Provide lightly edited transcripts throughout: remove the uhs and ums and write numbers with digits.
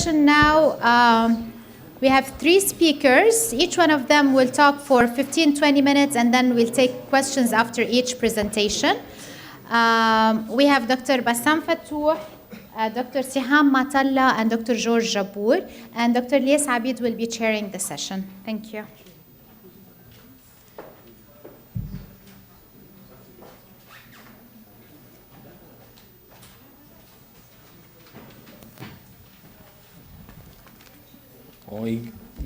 session now. We have 3 speakers. Each one of them will talk for 15-20 minutes, and then we'll take questions after each presentation. We have Dr. Bassam Fattouh, Dr. Siham Matalla, and Dr. George Jabour. And Dr. Lies Abid will be chairing the session. Thank you.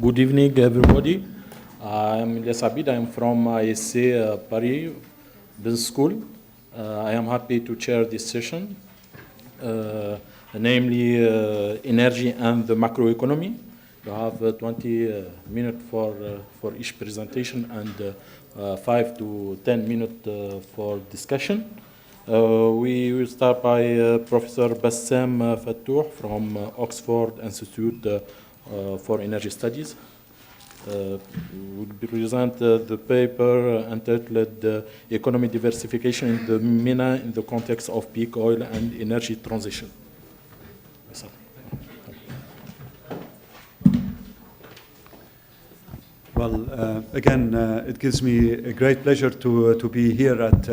Good evening, everybody. I'm Lies Abid. I'm from ISC Paris Business School. I am happy to chair this session, namely energy and the macroeconomy. You have 20 minutes for each presentation and 5 to 10 minutes for discussion. We will start by Professor Bassam Fattouh from Oxford Institute for Energy Studies. Will present the paper entitled Economic Diversification in the MENA in the Context of Peak Oil and Energy Transition. Well, again, it gives me a great pleasure to be here at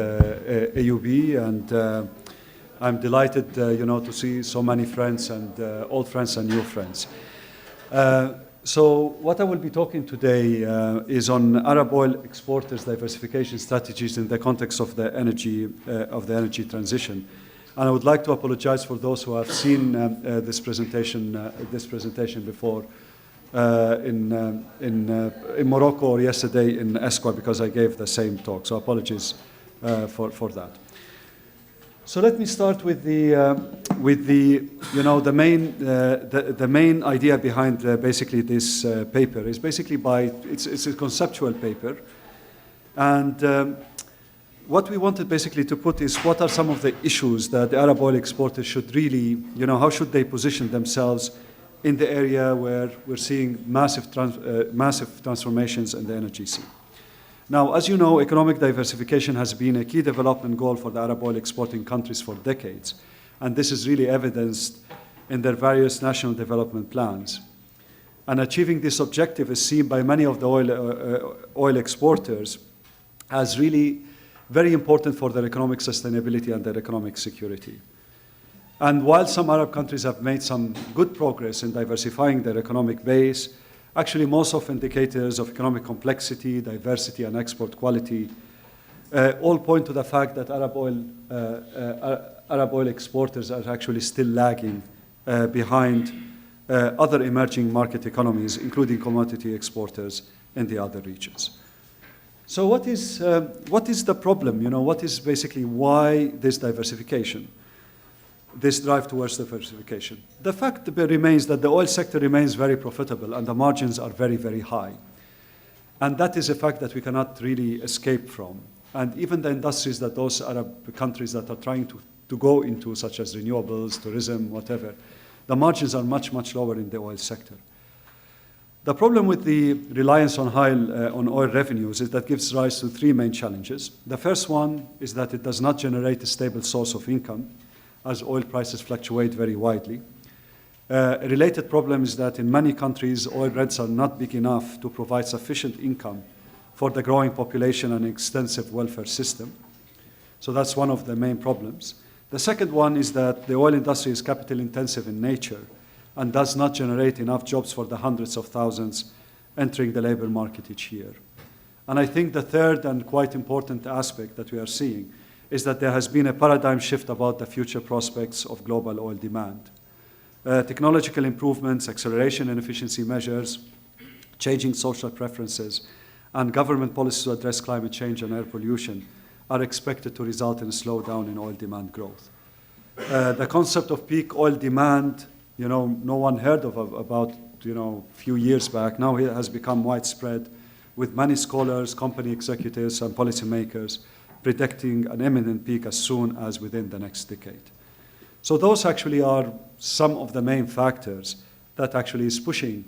AUB, and I'm delighted, to see so many friends and old friends and new friends. So what I will be talking today is on Arab oil exporters' diversification strategies in the context of the energy transition. And I would like to apologize for those who have seen this presentation before in Morocco or yesterday in Esquire, because I gave the same talk. So apologies for that. So let me start with the main idea behind basically this paper is basically it's a conceptual paper, and what we wanted basically to put is what are some of the issues that the Arab oil exporters should really, how should they position themselves in the area where we're seeing massive transformations in the energy scene. Now, as you know, economic diversification has been a key development goal for the Arab oil exporting countries for decades, and this is really evidenced in their various national development plans. And achieving this objective is seen by many of the oil exporters as really very important for their economic sustainability and their economic security. And while some Arab countries have made some good progress in diversifying their economic base, actually, most of indicators of economic complexity, diversity, and export quality all point to the fact that Arab oil exporters are actually still lagging behind other emerging market economies, including commodity exporters in the other regions. So what is the problem? What is basically why this diversification? This drive towards diversification. The fact remains that the oil sector remains very profitable and the margins are very, very high. And that is a fact that we cannot really escape from. And even the industries that those Arab countries that are trying to go into, such as renewables, tourism, whatever, the margins are much, much lower in the oil sector. The problem with the reliance on oil revenues is that gives rise to 3 main challenges. The first one is that it does not generate a stable source of income, as oil prices fluctuate very widely. A related problem is that in many countries, oil rents are not big enough to provide sufficient income for the growing population and extensive welfare system. So that's one of the main problems. The second one is that the oil industry is capital intensive in nature and does not generate enough jobs for the hundreds of thousands entering the labor market each year. And I think the third and quite important aspect that we are seeing is that there has been a paradigm shift about the future prospects of global oil demand. Technological improvements, acceleration in efficiency measures, changing social preferences, and government policies to address climate change and air pollution are expected to result in a slowdown in oil demand growth. The concept of peak oil demand, no one heard of about a few years back. Now it has become widespread, with many scholars, company executives, and policymakers predicting an imminent peak as soon as within the next decade. So those actually are some of the main factors that actually is pushing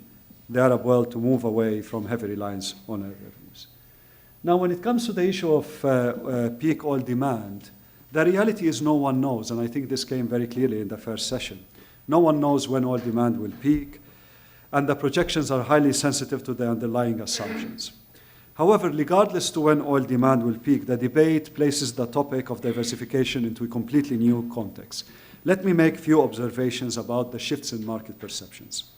the Arab world to move away from heavy reliance on oil revenues. Now, when it comes to the issue of peak oil demand, the reality is no one knows, and I think this came very clearly in the first session. No one knows when oil demand will peak, and the projections are highly sensitive to the underlying assumptions. However, regardless to when oil demand will peak, the debate places the topic of diversification into a completely new context. Let me make a few observations about the shifts in market perceptions.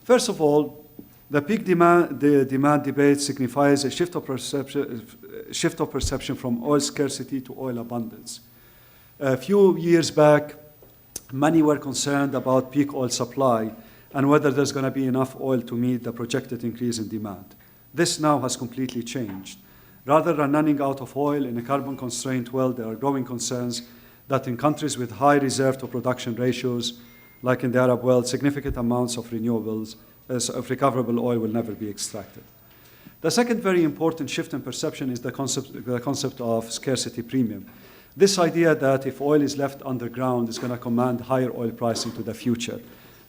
First of all, the peak demand debate signifies a shift of perception from oil scarcity to oil abundance. A few years back, many were concerned about peak oil supply and whether there's going to be enough oil to meet the projected increase in demand. This now has completely changed. Rather than running out of oil in a carbon-constrained world, there are growing concerns that in countries with high reserve-to-production ratios, like in the Arab world, significant amounts of renewables, of recoverable oil will never be extracted. The second very important shift in perception is the concept of scarcity premium. This idea that if oil is left underground, it's going to command higher oil pricing to the future.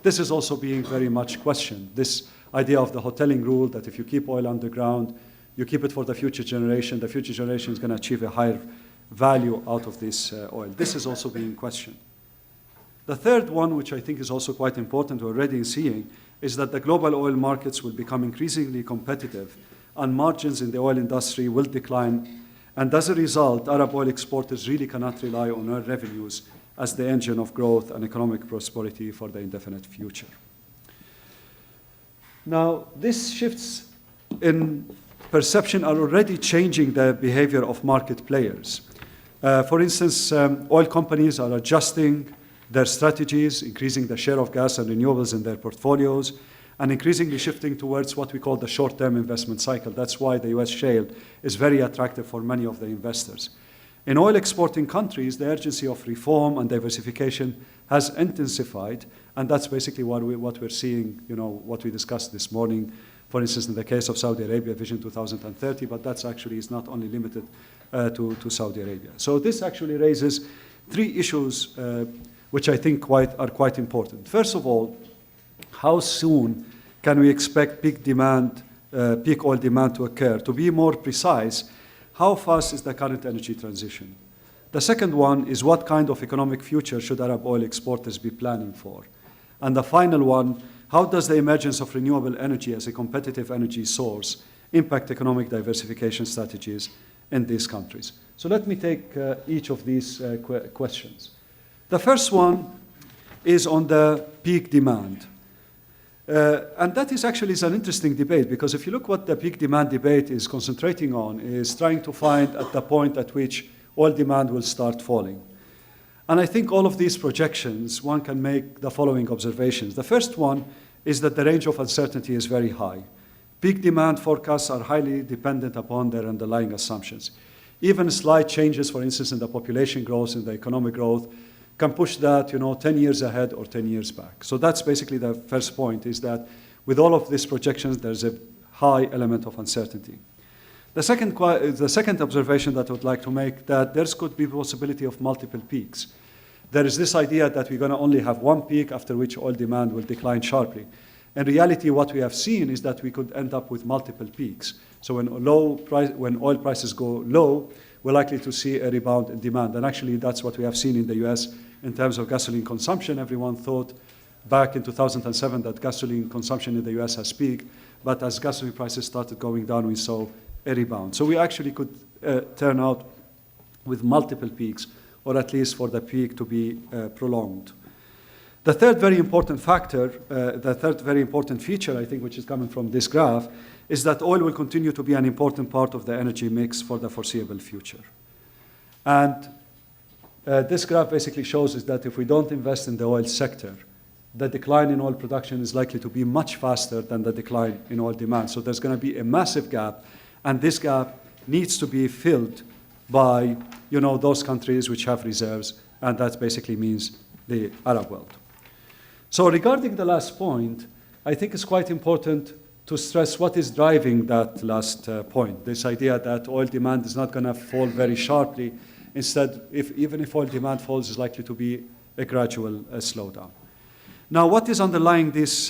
This is also being very much questioned. This idea of the hoteling rule that if you keep oil underground, you keep it for the future generation is going to achieve a higher value out of this oil. This is also being questioned. The third one, which I think is also quite important, we're already seeing, is that the global oil markets will become increasingly competitive and margins in the oil industry will decline. And as a result, Arab oil exporters really cannot rely on oil revenues as the engine of growth and economic prosperity for the indefinite future. Now, these shifts in perception are already changing the behavior of market players. For instance, oil companies are adjusting their strategies, increasing the share of gas and renewables in their portfolios, and increasingly shifting towards what we call the short-term investment cycle. That's why the US shale is very attractive for many of the investors. In oil exporting countries, the urgency of reform and diversification has intensified, and that's basically what we're seeing, what we discussed this morning, for instance, in the case of Saudi Arabia, Vision 2030, but that's actually is not only limited to Saudi Arabia. So this actually raises three issues which I think are quite important. First of all, how soon can we expect peak oil demand to occur? To be more precise, how fast is the current energy transition? The second one is what kind of economic future should Arab oil exporters be planning for? And the final one, how does the emergence of renewable energy as a competitive energy source impact economic diversification strategies in these countries? So let me take each of these questions. The first one is on the peak demand. And that is actually an interesting debate, because if you look what the peak demand debate is concentrating on, is trying to find at the point at which oil demand will start falling. And I think all of these projections, one can make the following observations. The first one is that the range of uncertainty is very high. Peak demand forecasts are highly dependent upon their underlying assumptions. Even slight changes, for instance, in the population growth, in the economic growth, can push that 10 years ahead or 10 years back. So that's basically the first point, is that with all of these projections, there's a high element of uncertainty. The second observation that I would like to make, that there could be a possibility of multiple peaks. There is this idea that we're going to only have one peak after which oil demand will decline sharply. In reality, what we have seen is that we could end up with multiple peaks. So when oil prices go low, we're likely to see a rebound in demand. And actually, that's what we have seen in the US in terms of gasoline consumption. Everyone thought back in 2007 that gasoline consumption in the US has peaked, but as gasoline prices started going down, we saw a rebound. So we actually could turn out with multiple peaks, or at least for the peak to be prolonged. The third very important factor, the third very important feature, I think, which is coming from this graph, is that oil will continue to be an important part of the energy mix for the foreseeable future. And this graph basically shows us that if we don't invest in the oil sector, the decline in oil production is likely to be much faster than the decline in oil demand. So there's going to be a massive gap, and this gap needs to be filled by those countries which have reserves, and that basically means the Arab world. So regarding the last point, I think it's quite important to stress what is driving that last point, this idea that oil demand is not going to fall very sharply. Instead, even if oil demand falls, it's likely to be a gradual slowdown. Now, what is underlying this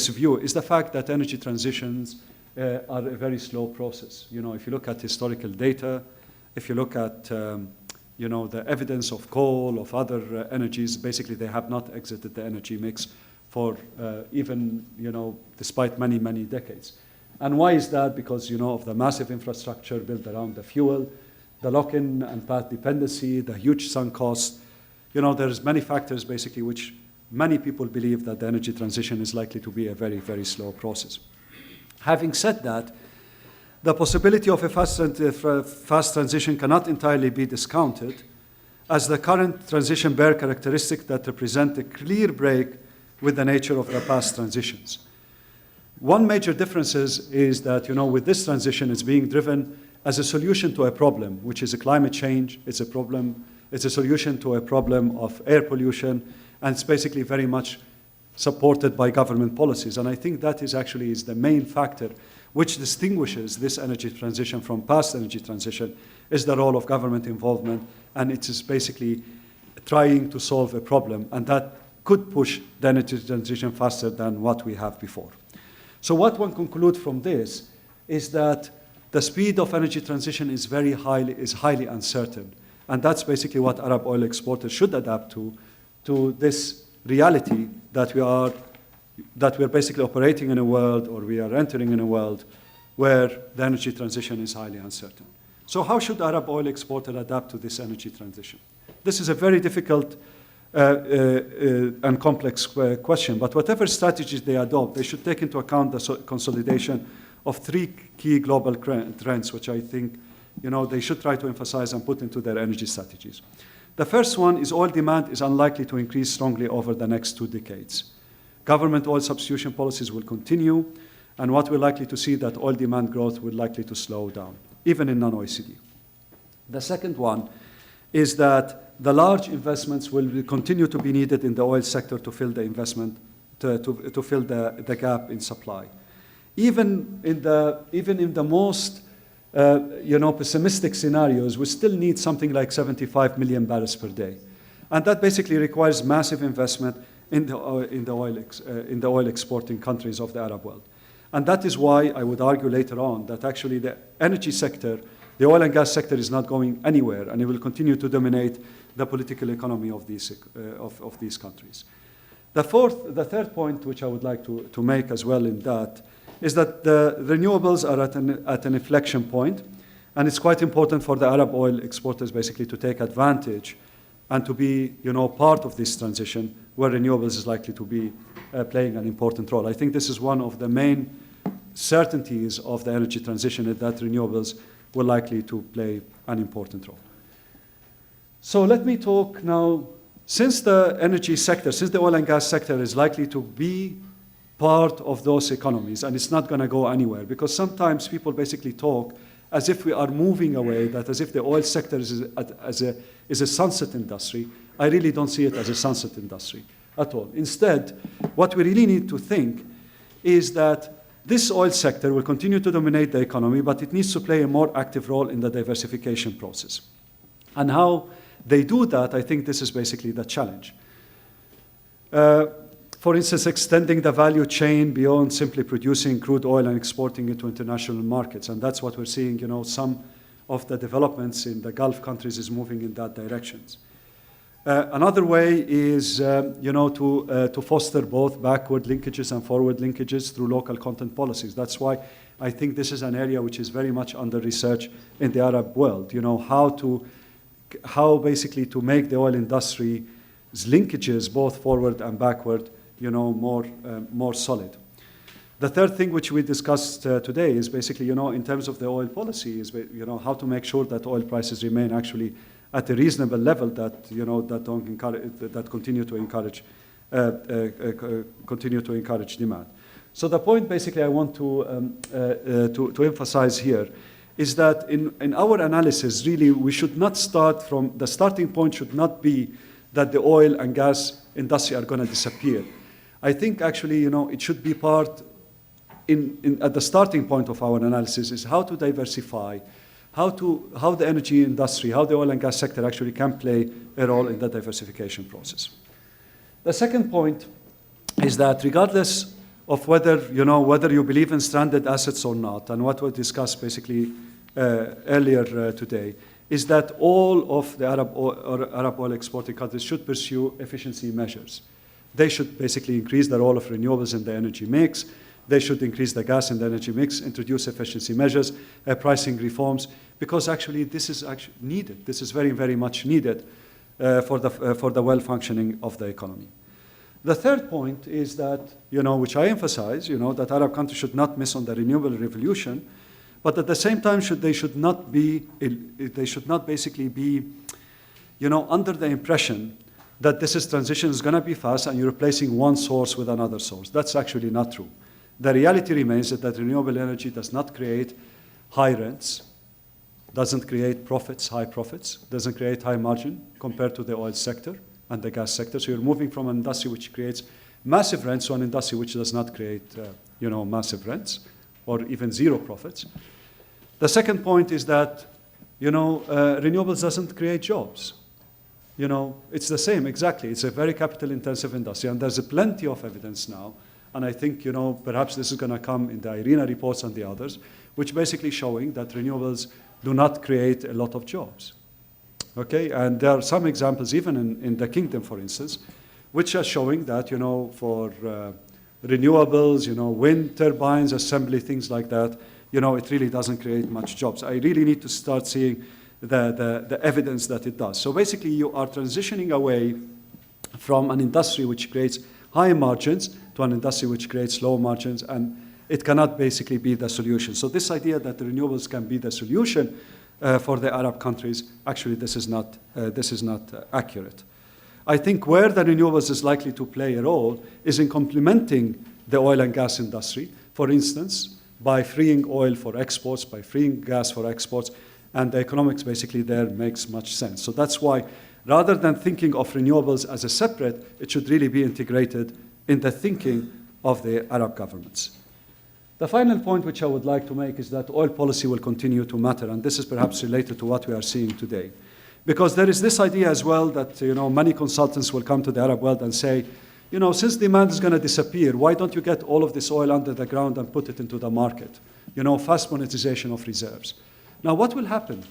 view is the fact that energy transitions are a very slow process. If you look at historical data, if you look at the evidence of coal, of other energies. Basically, they have not exited the energy mix for even, despite many, many decades. And why is that? Because, of the massive infrastructure built around the fuel, the lock-in and path dependency, the huge sunk cost. There's many factors, basically, which many people believe that the energy transition is likely to be a very, very slow process. Having said that, the possibility of a fast transition cannot entirely be discounted, as the current transition bear characteristics that represent a clear break with the nature of the past transitions. One major difference is that, with this transition, it's being driven as a solution to a problem, which is a climate change. It's a solution to a problem of air pollution, and it's basically very much supported by government policies. And I think that is the main factor which distinguishes this energy transition from past energy transition, is the role of government involvement, and it is basically trying to solve a problem, and that could push the energy transition faster than what we have before. So what one concludes from this is that the speed of energy transition is highly uncertain, and that's basically what Arab oil exporters should adapt to this reality that we're basically operating in a world, or we are entering in a world, where the energy transition is highly uncertain. So how should Arab oil exporters adapt to this energy transition? This is a very difficult and complex question, but whatever strategies they adopt, they should take into account the consolidation of three key global trends, which I think they should try to emphasize and put into their energy strategies. The first one is oil demand is unlikely to increase strongly over the next 2 decades. Government oil substitution policies will continue, and what we're likely to see that oil demand growth will likely to slow down, even in non-OECD. The second one is that the large investments will continue to be needed in the oil sector to fill the investment, to fill the gap in supply. Even in the most pessimistic scenarios, we still need something like 75 million barrels per day. And that basically requires massive investment in the oil exporting countries of the Arab world. And that is why I would argue later on that actually the energy sector, the oil and gas sector, is not going anywhere, and it will continue to dominate the political economy of these countries. The third point, which I would like to make as well in that, is that the renewables are at an inflection point, and it's quite important for the Arab oil exporters basically to take advantage and to be part of this transition, where renewables is likely to be playing an important role. I think this is one of the main certainties of the energy transition, is that renewables will likely to play an important role. So let me talk now, since the energy sector, since the oil and gas sector is likely to be part of those economies, and it's not going to go anywhere, because sometimes people basically talk as if we are moving away, that as if the oil sector is a sunset industry. I really don't see it as a sunset industry at all. Instead, what we really need to think is that this oil sector will continue to dominate the economy, but it needs to play a more active role in the diversification process. And how they do that, I think this is basically the challenge. For instance, extending the value chain beyond simply producing crude oil and exporting it to international markets. And that's what we're seeing, some of the developments in the Gulf countries is moving in that direction. Another way is, to foster both backward linkages and forward linkages through local content policies. That's why I think this is an area which is very much under research in the Arab world. How basically to make the oil industry's linkages, both forward and backward, more solid. The third thing which we discussed today is basically, in terms of the oil policy, is how to make sure that oil prices remain actually at a reasonable level that continue to encourage demand. So the point basically I want to emphasize here is that in our analysis, really, we should not start from, the starting point should not be that the oil and gas industry are going to disappear. I think actually, it should be part at the starting point of our analysis is how to diversify, how the energy industry, how the oil and gas sector actually can play a role in the diversification process. The second point is that regardless of whether you believe in stranded assets or not, and what we discussed basically earlier today, is that all of the Arab oil exporting countries should pursue efficiency measures. They should basically increase the role of renewables in the energy mix. They should increase the gas in the energy mix, introduce efficiency measures, pricing reforms, because actually this is actually needed. This is very, very much needed for the well-functioning of the economy. The third point is that, which I emphasize, that Arab countries should not miss on the renewable revolution, but at the same time they should not basically be, under the impression that this transition is going to be fast and you're replacing one source with another source. That's actually not true. The reality remains that renewable energy does not create high rents, doesn't create profits, high profits, doesn't create high margin compared to the oil sector and the gas sector. So you're moving from an industry which creates massive rents to an industry which does not create, massive rents or even zero profits. The second point is that, renewables doesn't create jobs. It's the same, exactly. It's a very capital-intensive industry, and there's plenty of evidence now, and I think, perhaps this is going to come in the IRENA reports and the others, which basically showing that renewables do not create a lot of jobs. Okay, and there are some examples, even in the kingdom, for instance, which are showing that, for renewables, wind turbines, assembly, things like that, it really doesn't create much jobs. I really need to start seeing the evidence that it does. So basically, you are transitioning away from an industry which creates high margins to an industry which creates low margins, and it cannot basically be the solution. So this idea that the renewables can be the solution for the Arab countries, actually this is not accurate. I think where the renewables is likely to play a role is in complementing the oil and gas industry, for instance, by freeing oil for exports, by freeing gas for exports, and the economics basically there makes much sense. So that's why, rather than thinking of renewables as a separate, it should really be integrated in the thinking of the Arab governments. The final point which I would like to make is that oil policy will continue to matter, and this is perhaps related to what we are seeing today. Because there is this idea as well that, many consultants will come to the Arab world and say, since demand is going to disappear, why don't you get all of this oil under the ground and put it into the market? Fast monetization of reserves. Now, what will happen?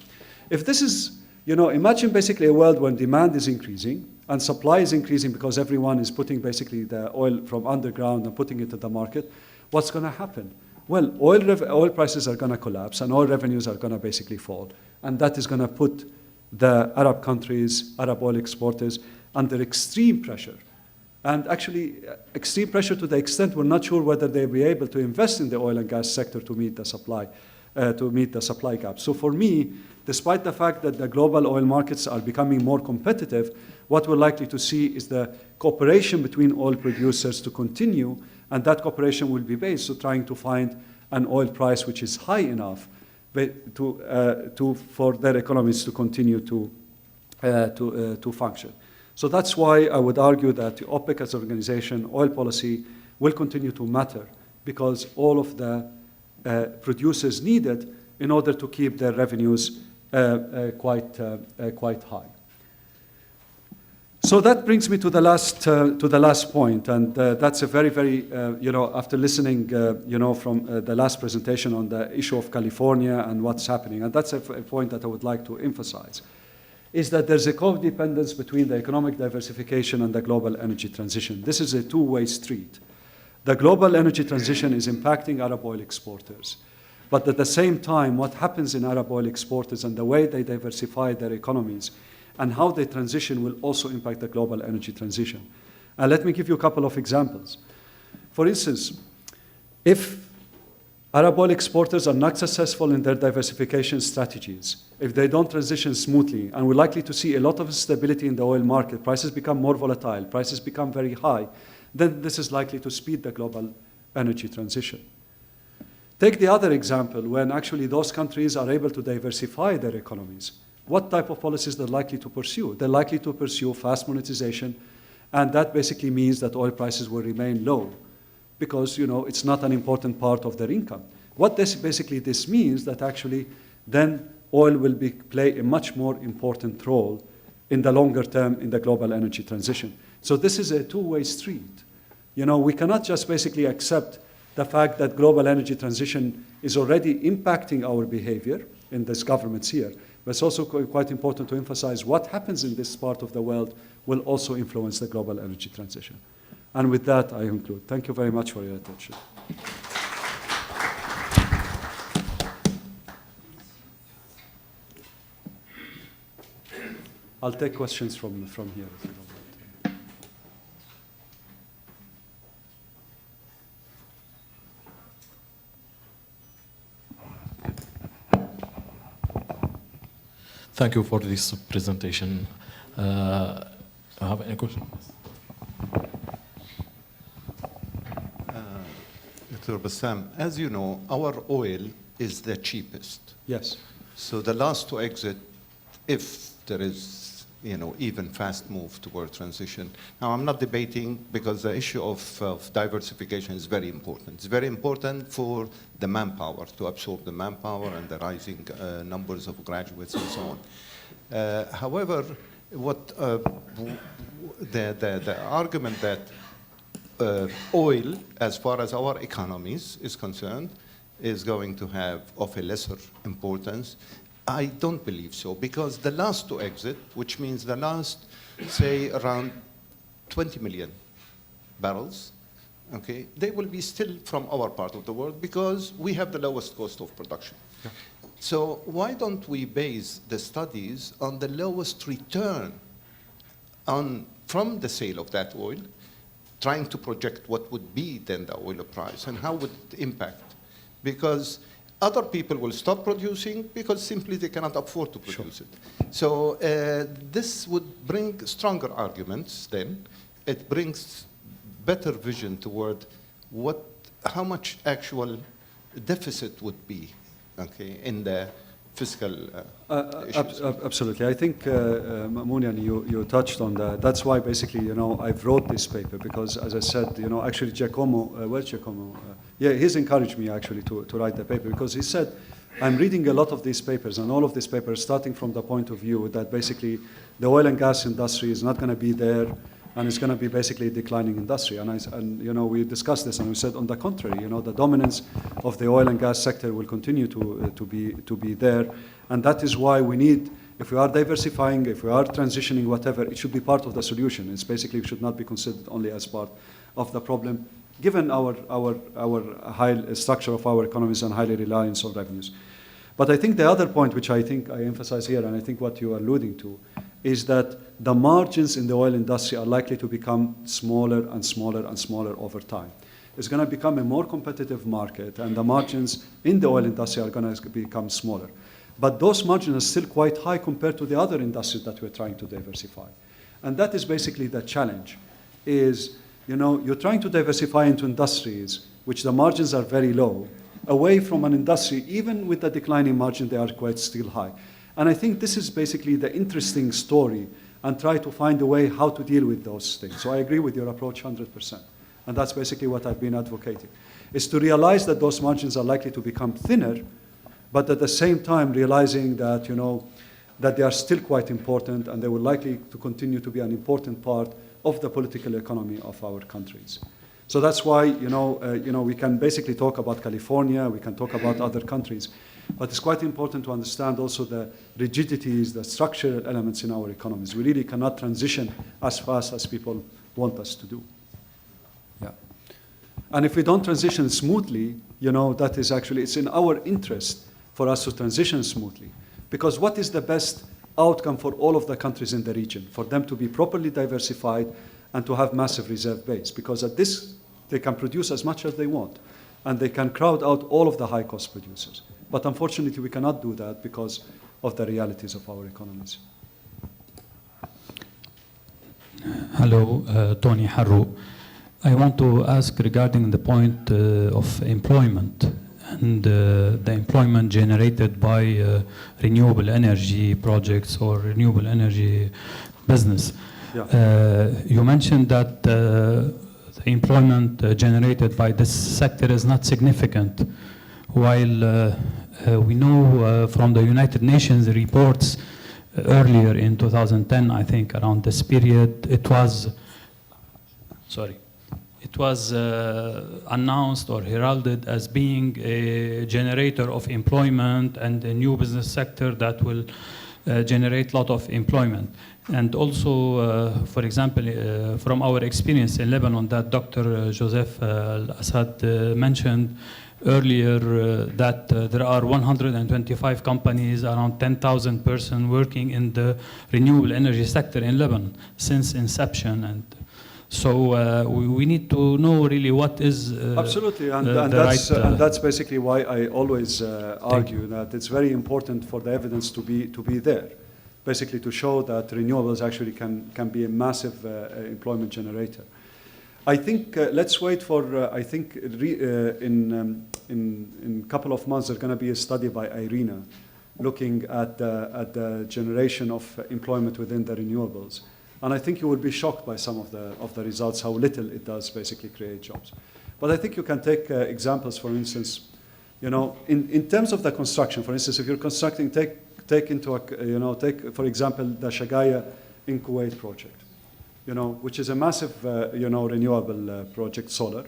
If this is, imagine basically a world when demand is increasing and supply is increasing because everyone is putting basically the oil from underground and putting it into the market, what's going to happen? Well, oil prices are going to collapse and oil revenues are going to basically fall. And that is going to put the Arab countries, Arab oil exporters, under extreme pressure. And actually, extreme pressure to the extent we're not sure whether they'll be able to invest in the oil and gas sector to meet the supply gap. So for me, despite the fact that the global oil markets are becoming more competitive, what we're likely to see is the cooperation between oil producers to continue, and that cooperation will be based on trying to find an oil price which is high enough for their economies to continue to function. So that's why I would argue that the OPEC as an organization, oil policy, will continue to matter, because all of the producers need it in order to keep their revenues quite high. So that brings me to the last point, and that's a very, very, after listening, from the last presentation on the issue of California and what's happening, and that's a point that I would like to emphasize, is that there's a codependence between the economic diversification and the global energy transition. This is a two-way street. The global energy transition is impacting Arab oil exporters. But at the same time, what happens in Arab oil exporters and the way they diversify their economies and how they transition will also impact the global energy transition. And let me give you a couple of examples. For instance, if Arab oil exporters are not successful in their diversification strategies, if they don't transition smoothly, and we're likely to see a lot of instability in the oil market, prices become more volatile, prices become very high, then this is likely to speed the global energy transition. Take the other example, when actually those countries are able to diversify their economies. What type of policies they're likely to pursue? They're likely to pursue fast monetization, and that basically means that oil prices will remain low, because it's not an important part of their income. What this means that actually then oil will play a much more important role in the longer term in the global energy transition. So this is a two-way street. We cannot just basically accept the fact that global energy transition is already impacting our behavior in these governments here, But it's also quite important to emphasize what happens in this part of the world will also influence the global energy transition. And with that, I conclude. Thank you very much for your attention. I'll take questions from here, if you don't mind. Thank you for this presentation. I have any questions? Dr. Bassam, as you know, our oil is the cheapest. Yes. So the last to exit, if there is, even fast move toward transition. Now, I'm not debating because the issue of diversification is very important. It's very important for the manpower, to absorb the manpower and the rising numbers of graduates and so on. However, what the argument that oil, as far as our economies is concerned, is going to have of a lesser importance, I don't believe so, because the last to exit, which means the last, say, around 20 million barrels, okay, they will be still from our part of the world because we have the lowest cost of production. Yeah. So why don't we base the studies on the lowest return from the sale of that oil, trying to project what would be then the oil price and how would it impact? Because other people will stop producing because simply they cannot afford to produce it. So this would bring stronger arguments then. It brings better vision toward how much actual deficit would be, okay, in the fiscal issues. Absolutely. I think, Mounian, you touched on that. That's why basically, I've wrote this paper because, as I said, actually Giacomo, where's Giacomo? Yeah, he's encouraged me actually to write the paper because he said, I'm reading a lot of these papers and all of these papers starting from the point of view that basically the oil and gas industry is not going to be there and it's going to be basically a declining industry. And we discussed this and we said, on the contrary, the dominance of the oil and gas sector will continue to be there. And that is why we need, if we are diversifying, if we are transitioning, whatever, it should be part of the solution. It's basically, it should not be considered only as part of the problem, given our high structure of our economies and highly reliance on revenues. But I think the other point, which I think I emphasize here, and I think what you are alluding to, is that the margins in the oil industry are likely to become smaller and smaller and smaller over time. It's going to become a more competitive market, and the margins in the oil industry are going to become smaller. But those margins are still quite high compared to the other industries that we're trying to diversify. And that is basically the challenge, is you're trying to diversify into industries which the margins are very low, away from an industry, even with the declining margin, they are quite still high. And I think this is basically the interesting story and try to find a way how to deal with those things. So I agree with your approach 100%. And that's basically what I've been advocating, is to realize that those margins are likely to become thinner, but at the same time realizing that, that they are still quite important and they will likely to continue to be an important part of the political economy of our countries. So that's why, we can basically talk about California, we can talk about other countries, but it's quite important to understand also the rigidities, the structural elements in our economies. We really cannot transition as fast as people want us to do. Yeah. And if we don't transition smoothly, that is actually, it's in our interest for us to transition smoothly. Because what is the best outcome for all of the countries in the region? For them to be properly diversified and to have massive reserve base. Because at this, they can produce as much as they want. And they can crowd out all of the high-cost producers. But unfortunately, we cannot do that because of the realities of our economies. Hello, Tony Harro. I want to ask regarding the point of employment and the employment generated by renewable energy projects or renewable energy business. Yeah. You mentioned that the employment generated by this sector is not significant, while we know from the United Nations reports earlier in 2010, I think around this period, it was, sorry, it was announced or heralded as being a generator of employment and a new business sector that will generate a lot of employment. And also, for example, from our experience in Lebanon that Dr. Joseph Al-Assad mentioned earlier, that there are 125 companies, around 10,000 persons working in the renewable energy sector in Lebanon since inception. And so we need to know really what is absolutely, and that's basically why I always argue that it's very important for the evidence to be there, basically to show that renewables actually can be a massive employment generator. I think let's wait for. I think in a couple of months there's going to be a study by IRENA looking at the generation of employment within the renewables. And I think you will be shocked by some of the results, how little it does basically create jobs. But I think you can take examples, for instance, in terms of the construction, for instance, if you're constructing, take for example, the Shagaya in Kuwait project, which is a massive, renewable project, solar.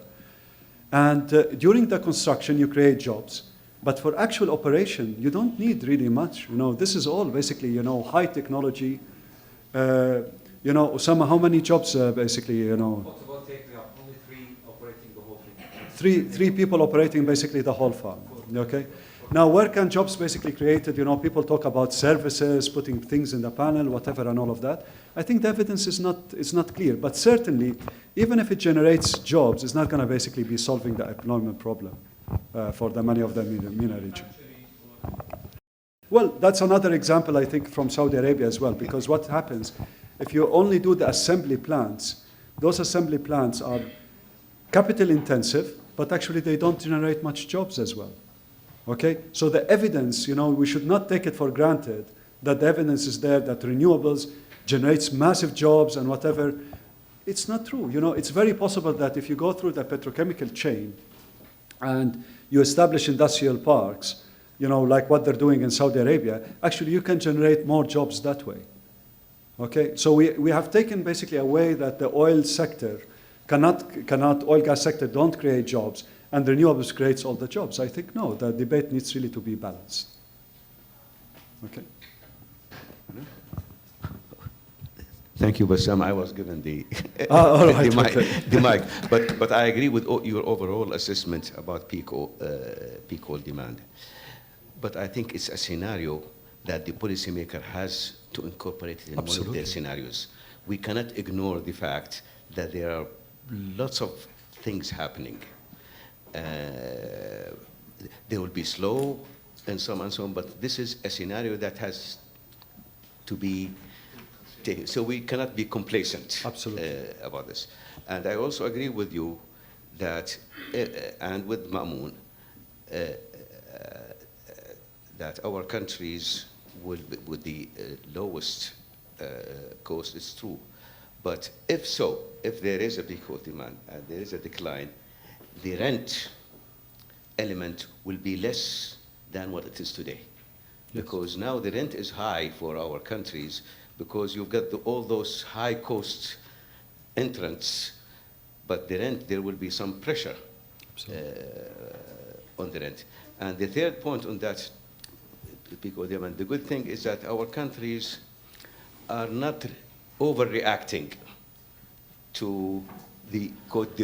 And during the construction, you create jobs. But for actual operation, you don't need really much. This is all basically, high technology. Osama, how many jobs basically, Photovoltaic, we have only 3 operating the whole thing. Three people operating basically the whole farm, okay? Now, where can jobs basically created? People talk about services, putting things in the panel, whatever, and all of that. I think the evidence is not clear. But certainly, even if it generates jobs, it's not going to basically be solving the employment problem for the many of the MENA region. Well, that's another example, I think, from Saudi Arabia as well, because what happens, if you only do the assembly plants, those assembly plants are capital intensive, but actually they don't generate much jobs as well. Okay? So the evidence, we should not take it for granted that the evidence is there that renewables generates massive jobs and whatever. It's not true. It's very possible that if you go through the petrochemical chain and you establish industrial parks, like what they're doing in Saudi Arabia, actually you can generate more jobs that way. Okay, so we have taken basically away that the oil sector oil gas sector don't create jobs and renewables creates all the jobs. I think no, the debate needs really to be balanced. Okay. Thank you, Bassam. I was given the, all right, the mic. But I agree with your overall assessment about peak oil demand. But I think it's a scenario that the policymaker has to incorporate in one of their scenarios. We cannot ignore the fact that there are lots of things happening. They will be slow and so on, but this is a scenario that has to be taken. So we cannot be complacent about this. And I also agree with you that, and with Ma'moon, that our countries with the lowest cost is true. But if there is a peak oil demand and there is a decline, the rent element will be less than what it is today. Yes. Because now the rent is high for our countries because you've got all those high cost entrants, but the rent, there will be some pressure on the rent. And the third point on that, peak oil demand, the good thing is that our countries are not overreacting to the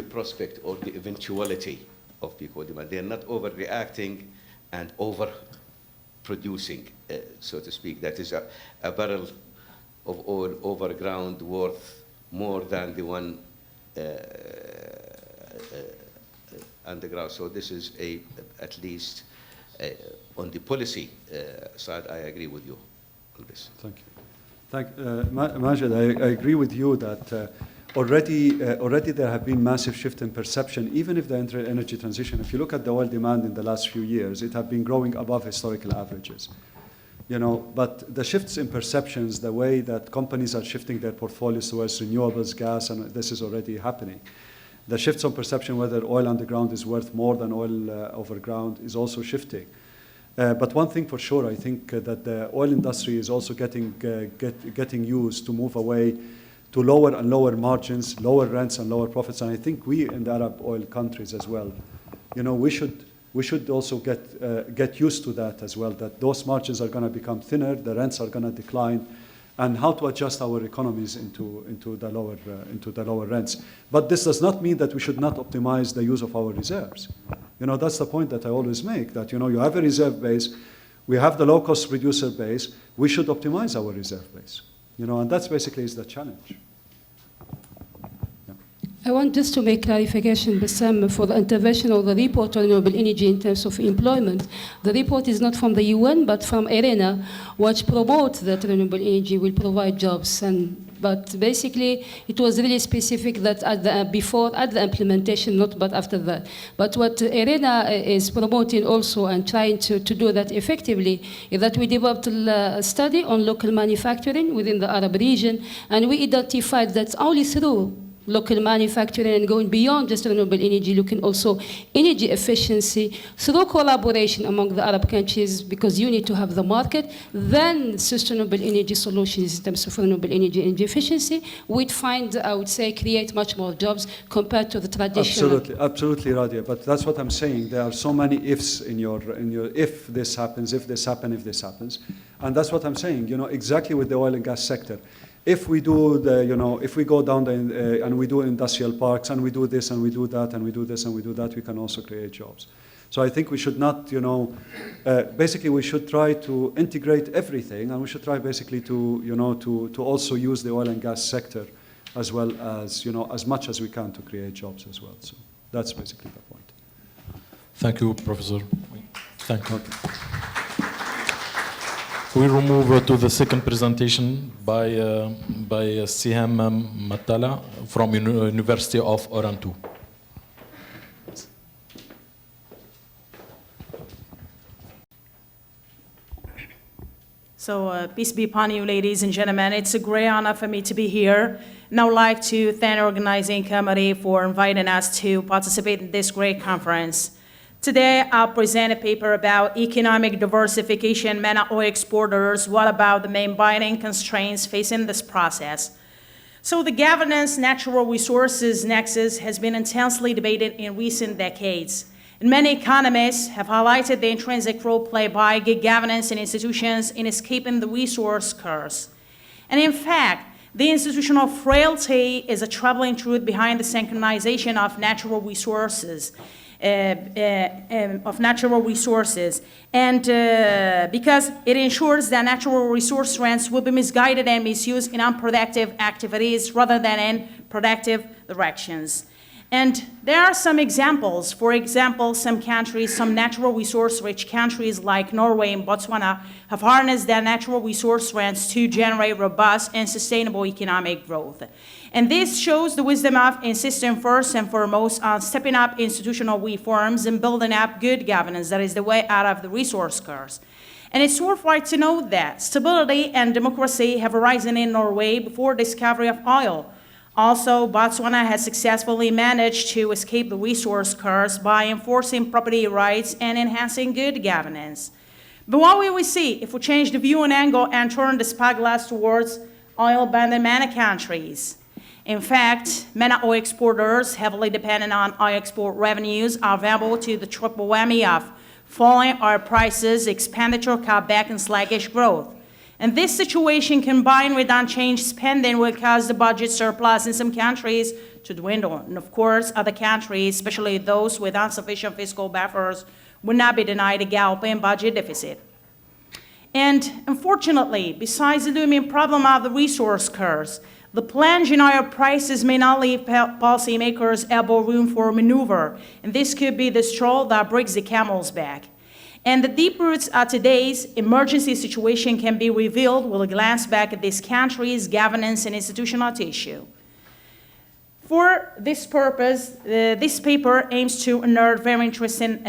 prospect or the eventuality of peak oil demand. They're not overreacting and overproducing, so to speak. That is a barrel of oil overground worth more than the one underground. So this is at least on the policy side, I agree with you on this. Thank you. Majid, I agree with you that already there have been massive shift in perception, even if the energy transition, if you look at the oil demand in the last few years, it has been growing above historical averages. But the shifts in perceptions, the way that companies are shifting their portfolios towards renewables, gas, and this is already happening. The shifts on perception whether oil underground is worth more than oil overground is also shifting. But one thing for sure, I think that the oil industry is also getting used to move away to lower and lower margins, lower rents and lower profits. And I think we in the Arab oil countries as well, we should also get used to that as well, that those margins are going to become thinner, the rents are going to decline, and how to adjust our economies into the lower rents. But this does not mean that we should not optimize the use of our reserves. That's the point that I always make, that you have a reserve base, we have the low-cost producer base, we should optimize our reserve base. And that's basically is the challenge. I want just to make clarification, Bassam, for the intervention of the report on renewable energy in terms of employment. The report is not from the UN, but from IRENA, which promotes that renewable energy will provide jobs. But basically, it was really specific that at the implementation, not but after that. But what IRENA is promoting also and trying to do that effectively is that we developed a study on local manufacturing within the Arab region, and we identified that only through local manufacturing and going beyond just renewable energy, looking also energy efficiency through collaboration among the Arab countries, because you need to have the market, then sustainable energy solutions in terms of renewable energy and efficiency, we'd find, I would say, create much more jobs compared to the traditional. Absolutely, Radia. But that's what I'm saying. There are so many ifs in your if this happens, if this happens. And that's what I'm saying, exactly with the oil and gas sector. If we do if we go down and we do industrial parks and we do this and we do that and we do this and we do that, we can also create jobs. So I think we should not, basically we should try to integrate everything, and we should try basically to also use the oil and gas sector as well as, as much as we can to create jobs as well. So that's basically the point. Thank you, Professor. Thank you. We will move to the second presentation by Siham Matala from University of Orantu. So peace be upon you, ladies and gentlemen. It's a great honor for me to be here. And I would like to thank the organizing committee for inviting us to participate in this great conference. Today, I'll present a paper about economic diversification, MENA oil exporters, what about the main binding constraints facing this process. So the governance natural resources nexus has been intensely debated in recent decades. And many economists have highlighted the intrinsic role played by good governance and institutions in escaping the resource curse. And in fact, the institutional frailty is a troubling truth behind the synchronization of natural resources. And because it ensures that natural resource rents will be misguided and misused in unproductive activities rather than in productive directions. And there are some examples. For example, some countries, some natural resource-rich countries like Norway and Botswana have harnessed their natural resource rents to generate robust and sustainable economic growth. And this shows the wisdom of insisting first and foremost on stepping up institutional reforms and building up good governance that is the way out of the resource curse. And it's worthwhile to note that stability and democracy have arisen in Norway before discovery of oil. Also, Botswana has successfully managed to escape the resource curse by enforcing property rights and enhancing good governance. But what will we see if we change the view and angle and turn the spyglass towards oil-abundant MENA countries? In fact, MENA oil exporters, heavily dependent on oil export revenues, are vulnerable to the triple whammy of falling oil prices, expenditure cutback, and sluggish growth. And this situation, combined with unchanged spending, will cause the budget surplus in some countries to dwindle. And of course, other countries, especially those with insufficient fiscal buffers, will not be denied a galloping budget deficit. And unfortunately, besides the looming problem of the resource curse, the plunge in oil prices may not leave policymakers elbow room for maneuver, and this could be the straw that breaks the camel's back. And the deep roots of today's emergency situation can be revealed with a glance back at this country's governance and institutional tissue. For this purpose, this paper aims to unearth very interesting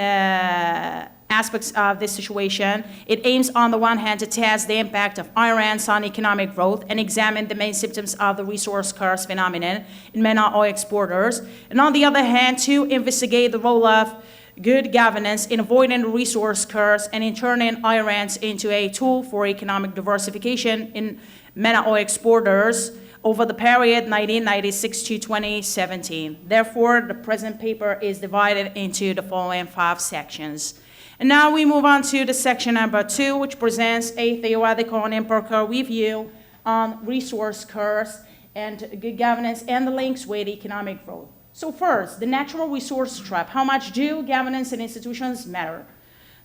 aspects of this situation. It aims, on the one hand, to test the impact of oil rents on economic growth and examine the main symptoms of the resource curse phenomenon in MENA oil exporters, and on the other hand, to investigate the role of good governance in avoiding the resource curse and in turning oil rents into a tool for economic diversification in MENA oil exporters, over the period 1996 to 2017. Therefore, the present paper is divided into the following 5 sections. And now we move on to the section number 2, which presents a theoretical and empirical review on resource curves and good governance and the links with economic growth. So first, the natural resource trap. How much do governance and institutions matter?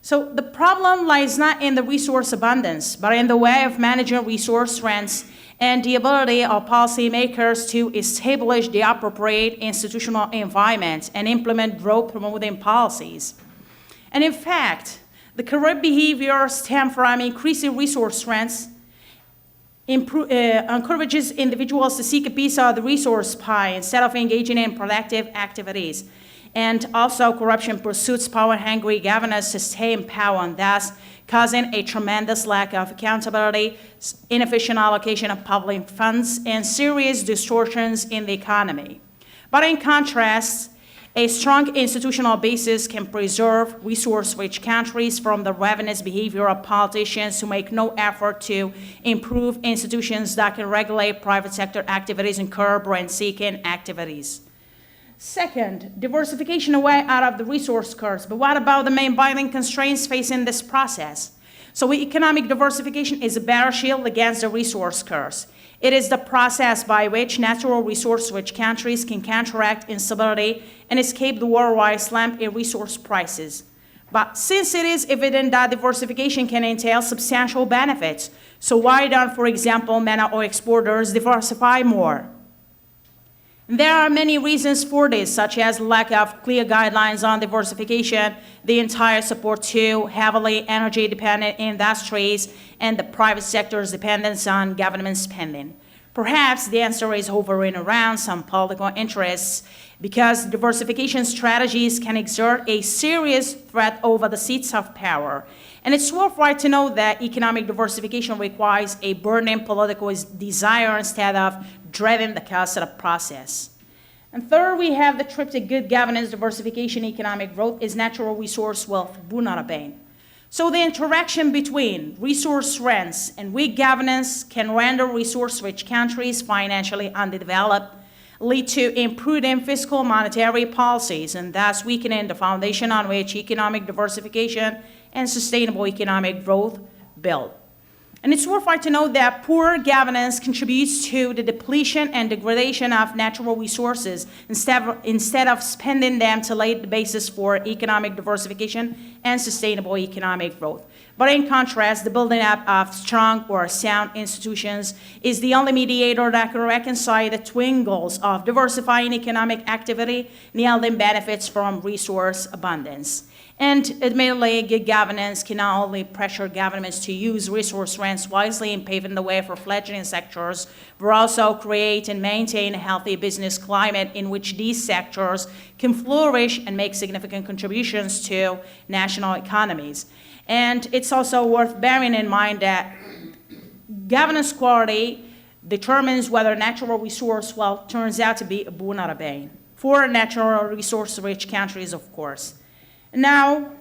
So the problem lies not in the resource abundance, but in the way of managing resource rents and the ability of policymakers to establish the appropriate institutional environment and implement growth-promoting policies. And in fact, the correct behavior stems from increasing resource rents, encourages individuals to seek a piece of the resource pie instead of engaging in productive activities. And also corruption pursues power-hungry governors to stay in power, and thus causing a tremendous lack of accountability, inefficient allocation of public funds, and serious distortions in the economy. But in contrast, a strong institutional basis can preserve resource-rich countries from the ravenous behavior of politicians who make no effort to improve institutions that can regulate private sector activities and curb rent-seeking activities. Second, diversification away out of the resource curves. But what about the main binding constraints facing this process? So economic diversification is a better shield against the resource curves. It is the process by which natural resource-rich countries can counteract instability and escape the worldwide slump in resource prices. But since it is evident that diversification can entail substantial benefits, so why don't, for example, many oil exporters diversify more? There are many reasons for this, such as lack of clear guidelines on diversification, the entire support to heavily energy-dependent industries, and the private sector's dependence on government spending. Perhaps the answer is hovering around some political interests, because diversification strategies can exert a serious threat over the seats of power. And it's worthwhile to note that economic diversification requires a burning political desire instead of driving the cost of the process. And third, we have the triptych: good governance, diversification, economic growth is natural resource wealth, bunarabane. So the interaction between resource rents and weak governance can render resource-rich countries financially underdeveloped, lead to imprudent fiscal monetary policies, and thus weakening the foundation on which economic diversification and sustainable economic growth build. And it's worthwhile to note that poor governance contributes to the depletion and degradation of natural resources instead of spending them to lay the basis for economic diversification and sustainable economic growth. But in contrast, the building up of strong or sound institutions is the only mediator that can reconcile the twin goals of diversifying economic activity and yielding benefits from resource abundance. And admittedly, good governance can not only pressure governments to use resource rents wisely in paving the way for fledgling sectors, but also create and maintain a healthy business climate in which these sectors can flourish and make significant contributions to national economies. And it's also worth bearing in mind that governance quality determines whether natural resource wealth turns out to be a boon or a bane for natural resource-rich countries, of course. Now,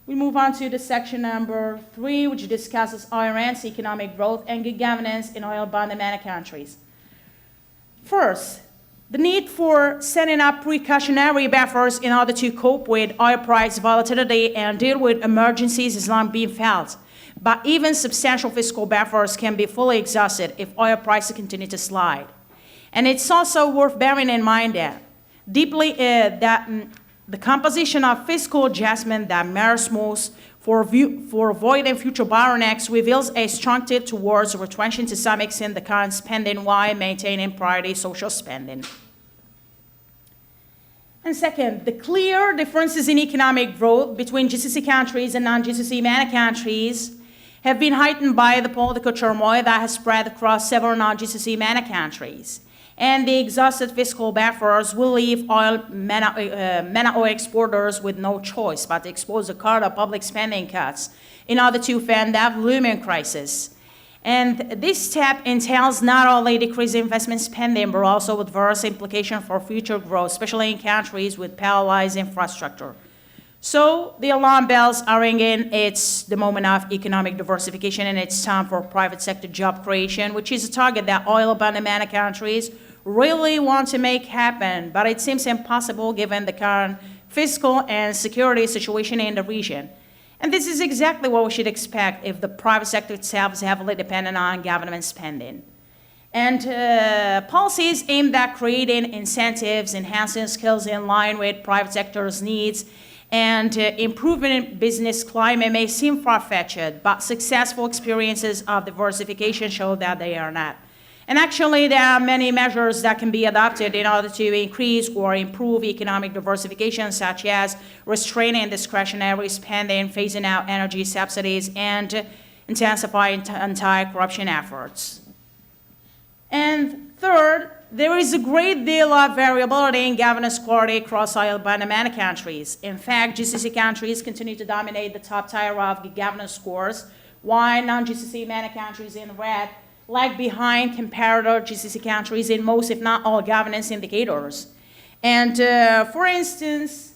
we move on to the section number 3, which discusses oil rents, economic growth, and good governance in oil-dependent countries. First, the need for setting up precautionary buffers in order to cope with oil price volatility and deal with emergencies is long being felt. But even substantial fiscal buffers can be fully exhausted if oil prices continue to slide. And it's also worth bearing in mind that the composition of fiscal adjustment that matters most for avoiding future bottlenecks reveals a strong tilt towards retrenching to some extent the current spending while maintaining priority social spending. And second, the clear differences in economic growth between GCC countries and non-GCC MENA countries have been heightened by the political turmoil that has spread across several non-GCC MENA countries. And the exhausted fiscal buffers will leave MENA oil exporters with no choice but to expose the card of public spending cuts in order to fend off looming crisis. And this step entails not only decreased investment spending, but also adverse implications for future growth, especially in countries with paralyzed infrastructure. So the alarm bells are ringing. It's the moment of economic diversification, and it's time for private sector job creation, which is a target that oil-abundant countries really want to make happen, but it seems impossible given the current fiscal and security situation in the region. And this is exactly what we should expect if the private sector itself is heavily dependent on government spending. And policies aimed at creating incentives, enhancing skills in line with private sector's needs, and improving business climate may seem far-fetched, but successful experiences of diversification show that they are not. And actually, there are many measures that can be adopted in order to increase or improve economic diversification, such as restraining discretionary spending, phasing out energy subsidies, and intensifying anti-corruption efforts. And third, there is a great deal of variability in governance quality across oil-abundant countries. In fact, GCC countries continue to dominate the top tier of governance scores, while non-GCC countries in red lag behind comparator GCC countries in most, if not all, governance indicators. And for instance,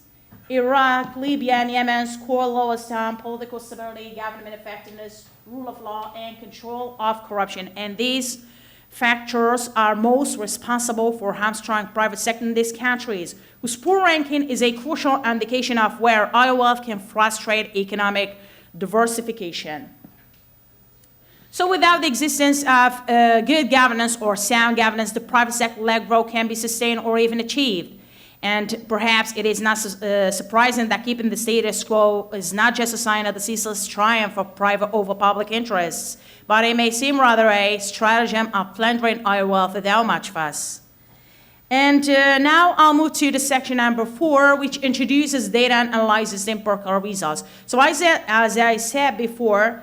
Iraq, Libya, and Yemen score lowest on political stability, government effectiveness, rule of law, and control of corruption. And these factors are most responsible for hamstrung private sector in these countries, whose poor ranking is a crucial indication of where oil wealth can frustrate economic diversification. So without the existence of good governance or sound governance, the private sector-led growth can be sustained or even achieved. And perhaps it is not surprising that keeping the status quo is not just a sign of the ceaseless triumph of private over public interests, but it may seem rather a stratagem of plundering oil wealth without much fuss. And now I'll move to the section number 4, which introduces data and analyzes the empirical results. So as I said before,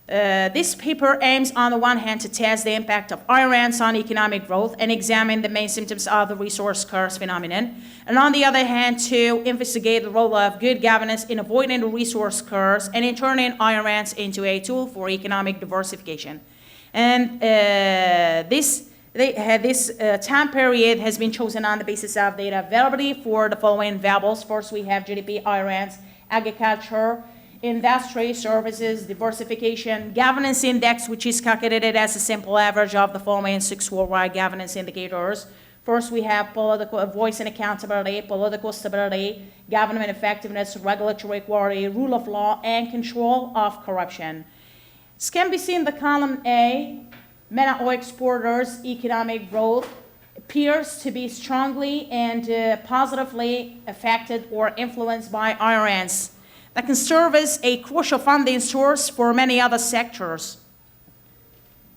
this paper aims on the one hand to test the impact of oil rents on economic growth and examine the main symptoms of the resource curse phenomenon, and on the other hand to investigate the role of good governance in avoiding the resource curse and in turning oil rents into a tool for economic diversification. And this time period has been chosen on the basis of data availability for the following variables. First, we have GDP, oil rents, agriculture, industry, services, diversification, governance index, which is calculated as a simple average of the following 6 worldwide governance indicators. First, we have political voice and accountability, political stability, government effectiveness, regulatory quality, rule of law, and control of corruption. This can be seen in the column A. MENA oil exporters' economic growth appears to be strongly and positively affected or influenced by oil rents that can serve as a crucial funding source for many other sectors.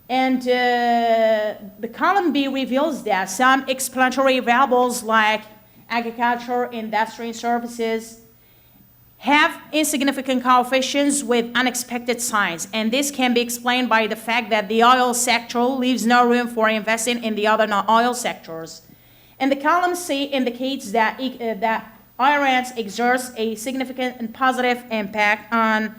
And the column B reveals that some explanatory variables like agriculture, industry, and services have insignificant coefficients with unexpected signs. And this can be explained by the fact that the oil sector leaves no room for investing in the other non-oil sectors. And the column C indicates that oil rents exerts a significant and positive impact on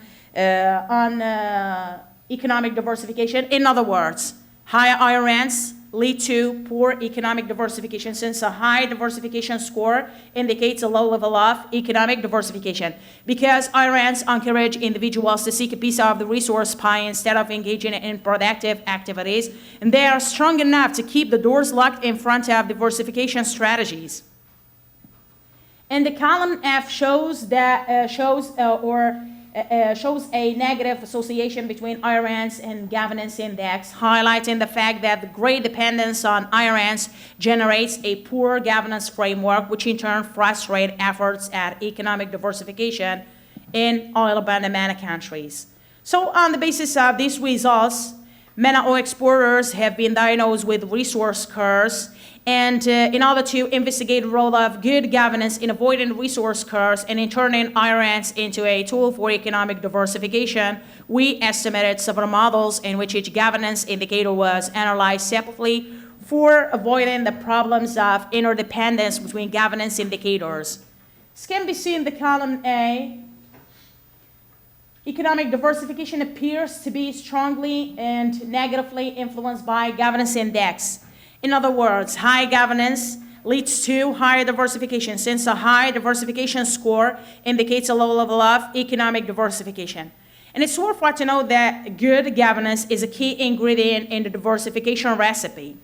economic diversification. In other words, higher oil rents lead to poor economic diversification, since a high diversification score indicates a low level of economic diversification. Because oil rents encourage individuals to seek a piece of the resource pie instead of engaging in productive activities, and they are strong enough to keep the doors locked in front of diversification strategies. And the column F shows that shows a negative association between oil rents and governance index, highlighting the fact that the great dependence on oil rents generates a poor governance framework, which in turn frustrates efforts at economic diversification in oil-abundant countries. So on the basis of these results, MENA oil exporters have been diagnosed with resource curse. And in order to investigate the role of good governance in avoiding resource curse and in turning oil rents into a tool for economic diversification, we estimated several models in which each governance indicator was analyzed separately for avoiding the problems of interdependence between governance indicators. This can be seen in the column A. Economic diversification appears to be strongly and negatively influenced by governance index. In other words, high governance leads to higher diversification, since a high diversification score indicates a low level of economic diversification. And it's worthwhile to know that good governance is a key ingredient in the diversification recipe.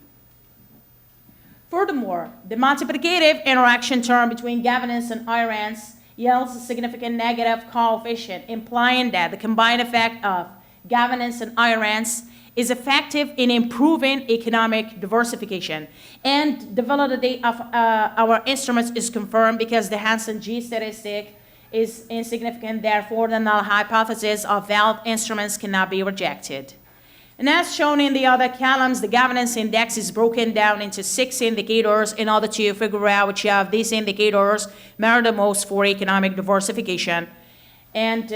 Furthermore, the multiplicative interaction term between governance and IRANS yields a significant negative coefficient, implying that the combined effect of governance and IRANS is effective in improving economic diversification. And the validity of our instruments is confirmed because the Hansen G statistic is insignificant, therefore the null hypothesis of valid instruments cannot be rejected. And as shown in the other columns, the governance index is broken down into 6 indicators in order to figure out which of these indicators matter the most for economic diversification. And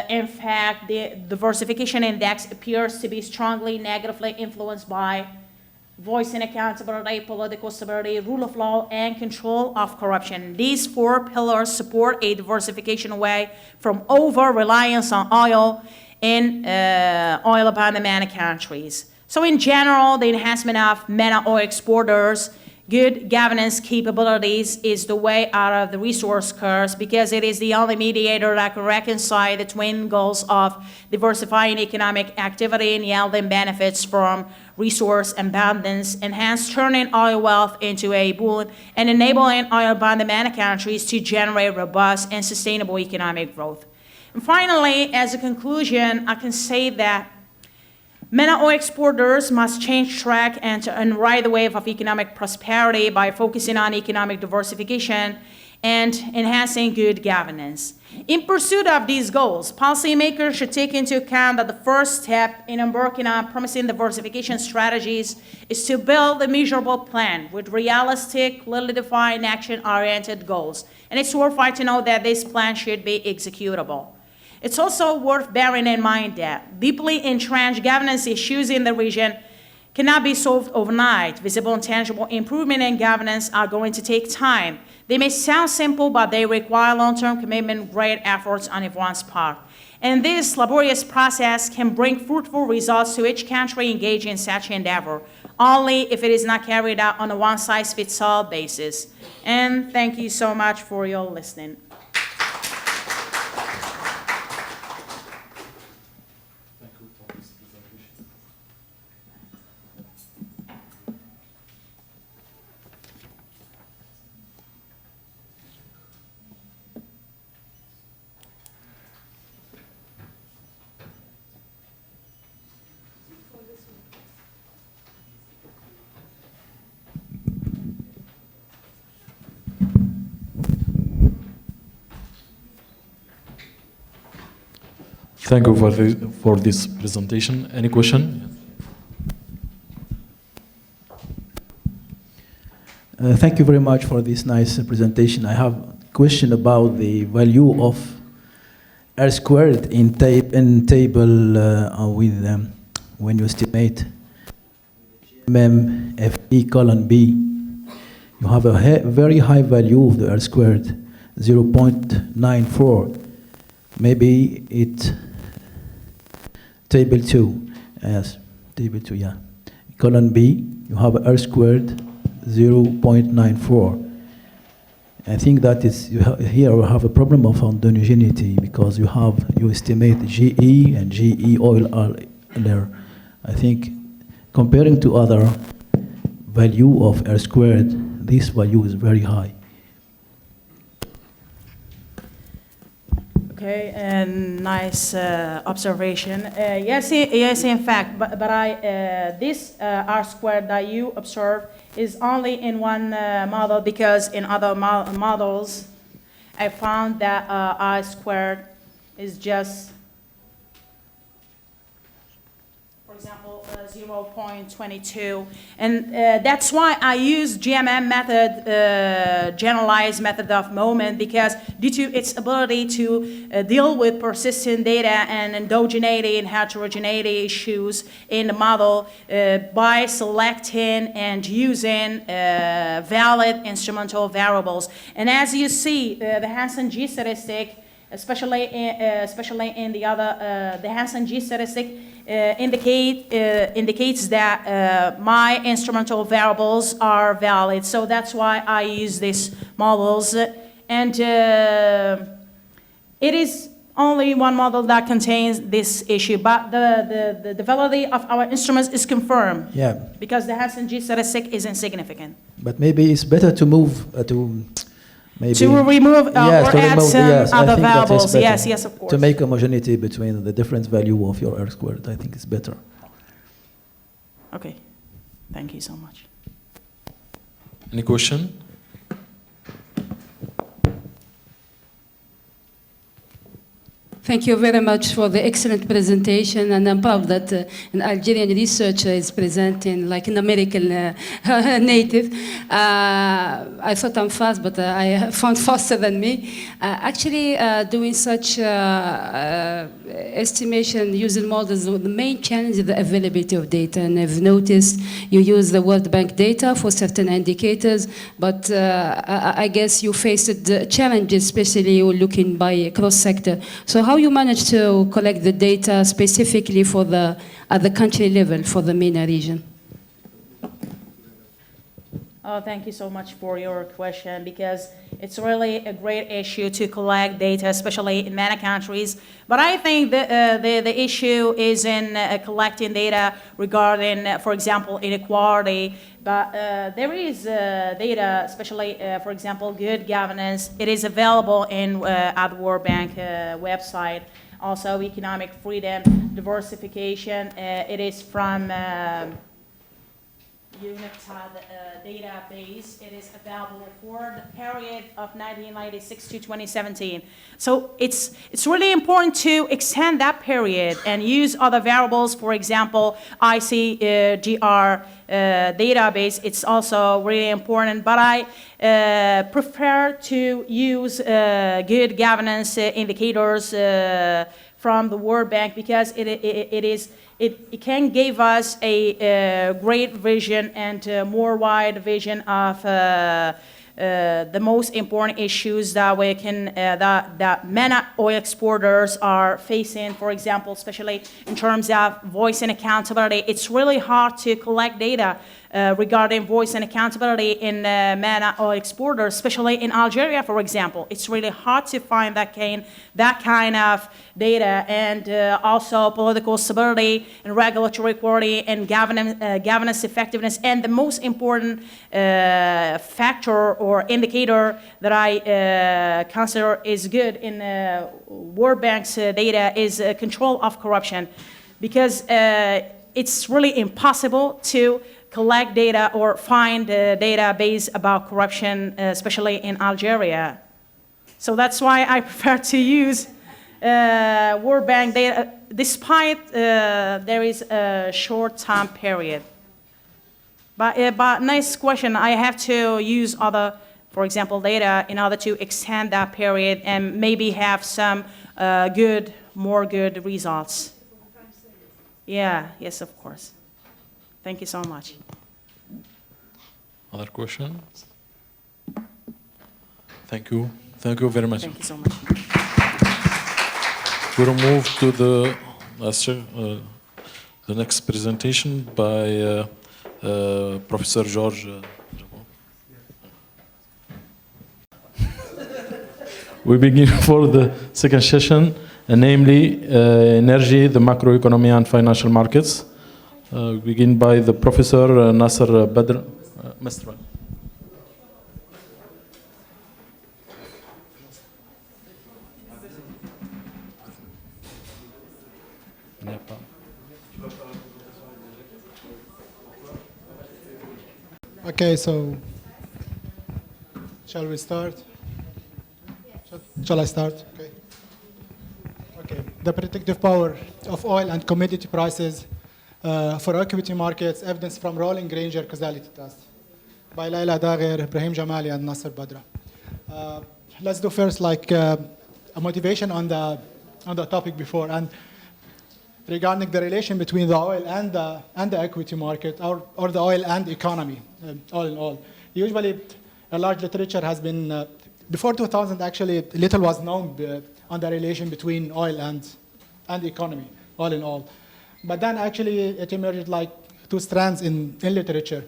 in fact, the diversification index appears to be strongly negatively influenced by voice and accountability, political stability, rule of law, and control of corruption. These 4 pillars support a diversification away from over-reliance on oil in oil-abundant countries. So in general, the enhancement of MENA oil exporters, good governance capabilities is the way out of the resource curse, because it is the only mediator that can reconcile the twin goals of diversifying economic activity and yielding benefits from resource abundance, and hence turning oil wealth into a boon and enabling oil-abundant countries to generate robust and sustainable economic growth. And finally, as a conclusion, I can say that MENA oil exporters must change track and ride the wave of economic prosperity by focusing on economic diversification and enhancing good governance. In pursuit of these goals, policymakers should take into account that the first step in embarking on promising diversification strategies is to build a measurable plan with realistic, clearly defined, action-oriented goals. And it's worthwhile to know that this plan should be executable. It's also worth bearing in mind that deeply entrenched governance issues in the region cannot be solved overnight. Visible and tangible improvement in governance are going to take time. They may sound simple, but they require long-term commitment, great efforts on everyone's part. And this laborious process can bring fruitful results to each country engaged in such endeavor, only if it is not carried out on a one-size-fits-all basis. And thank you so much for your listening. Thank you for this presentation. Any question? Thank you very much for this nice presentation. I have a question about the value of R squared in table with when you estimate FE colon B. You have a very high value of the R squared, 0.94. Maybe it table 2, yes, table 2, yeah. Column B, you have R squared 0.94. I think that is, here we have a problem of homogeneity because you estimate GE and GE oil are there. I think comparing to other value of R squared, this value is very high. Okay, and nice observation. Yes, in fact, but this R squared that you observe is only in one model, because in other models, I found that R squared is just, for example, 0.22, and that's why I use GMM method, generalized method of moment, because due to its ability to deal with persistent data and endogeneity and heterogeneity issues in the model by selecting and using valid instrumental variables. And as you see, the Hansen G statistic, especially in the other, the Hansen G statistic indicates that my instrumental variables are valid. So that's why I use these models. And it is only one model that contains this issue, but the validity of our instruments is confirmed. Yeah. Because the Hansen G statistic is insignificant. But maybe it's better to move to maybe To remove yes, or to add remove, some yes, I other think that is variables. better. Yes, yes, of course. To make homogeneity between the different value of your R squared, I think it's better. Okay, thank you so much. Any question? Thank you very much for the excellent presentation, and I'm proud that an Algerian researcher is presenting like an American native. I thought I'm fast, but I found faster than me. Actually, doing such estimation using models, the main challenge is the availability of data, and I've noticed you use the World Bank data for certain indicators, but I guess you faced the challenges, especially looking by cross-sector. So how you manage to collect the data specifically for at the country level for the MENA region? Oh, thank you so much for your question, because it's really a great issue to collect data, especially in MENA countries. But I think the issue is in collecting data regarding, for example, inequality. But there is data, especially, for example, good governance. It is available at the World Bank website. Also, economic freedom, diversification. It is from UNICTAD database. It is available for the period of 1996 to 2017. So it's really important to extend that period and use other variables. For example, ICGR database. It's also really important. But I prefer to use good governance indicators from the World Bank, because it can give us a great vision and more wide vision of the most important issues that we can that MENA oil exporters are facing. For example, especially in terms of voice and accountability, it's really hard to collect data regarding voice and accountability in MENA oil exporters, especially in Algeria, for example. It's really hard to find that kind of data, and also political stability and regulatory quality and governance effectiveness. And the most important factor or indicator that I consider is good in World Bank's data is control of corruption, because it's really impossible to collect data or find a database about corruption, especially in Algeria. So that's why I prefer to use World Bank data, despite there is a short time period. But nice question. I have to use other, for example, data in order to extend that period and maybe have some more good results. Yeah, yes, of course. Thank you so much. Other questions? Thank you. Thank you very much. Thank you so much. We'll move to the next presentation by Professor George. We begin for the second session, namely energy, the macroeconomy and financial markets. We begin by the Professor Nasser Badr. Mr. Okay, so shall we start? Shall I start? Okay. Okay. The predictive power of oil and commodity prices for equity markets, evidence from rolling Granger causality test by Laila Dagher, Ibrahim Jamali, and Nasser Badra. Let's do first a motivation on the topic before, and regarding the relation between the oil and the equity market, or the oil and economy, all in all. Usually, a large literature has been, before 2000 actually, little was known on the relation between oil and economy, all in all. But then actually it emerged like two strands in literature.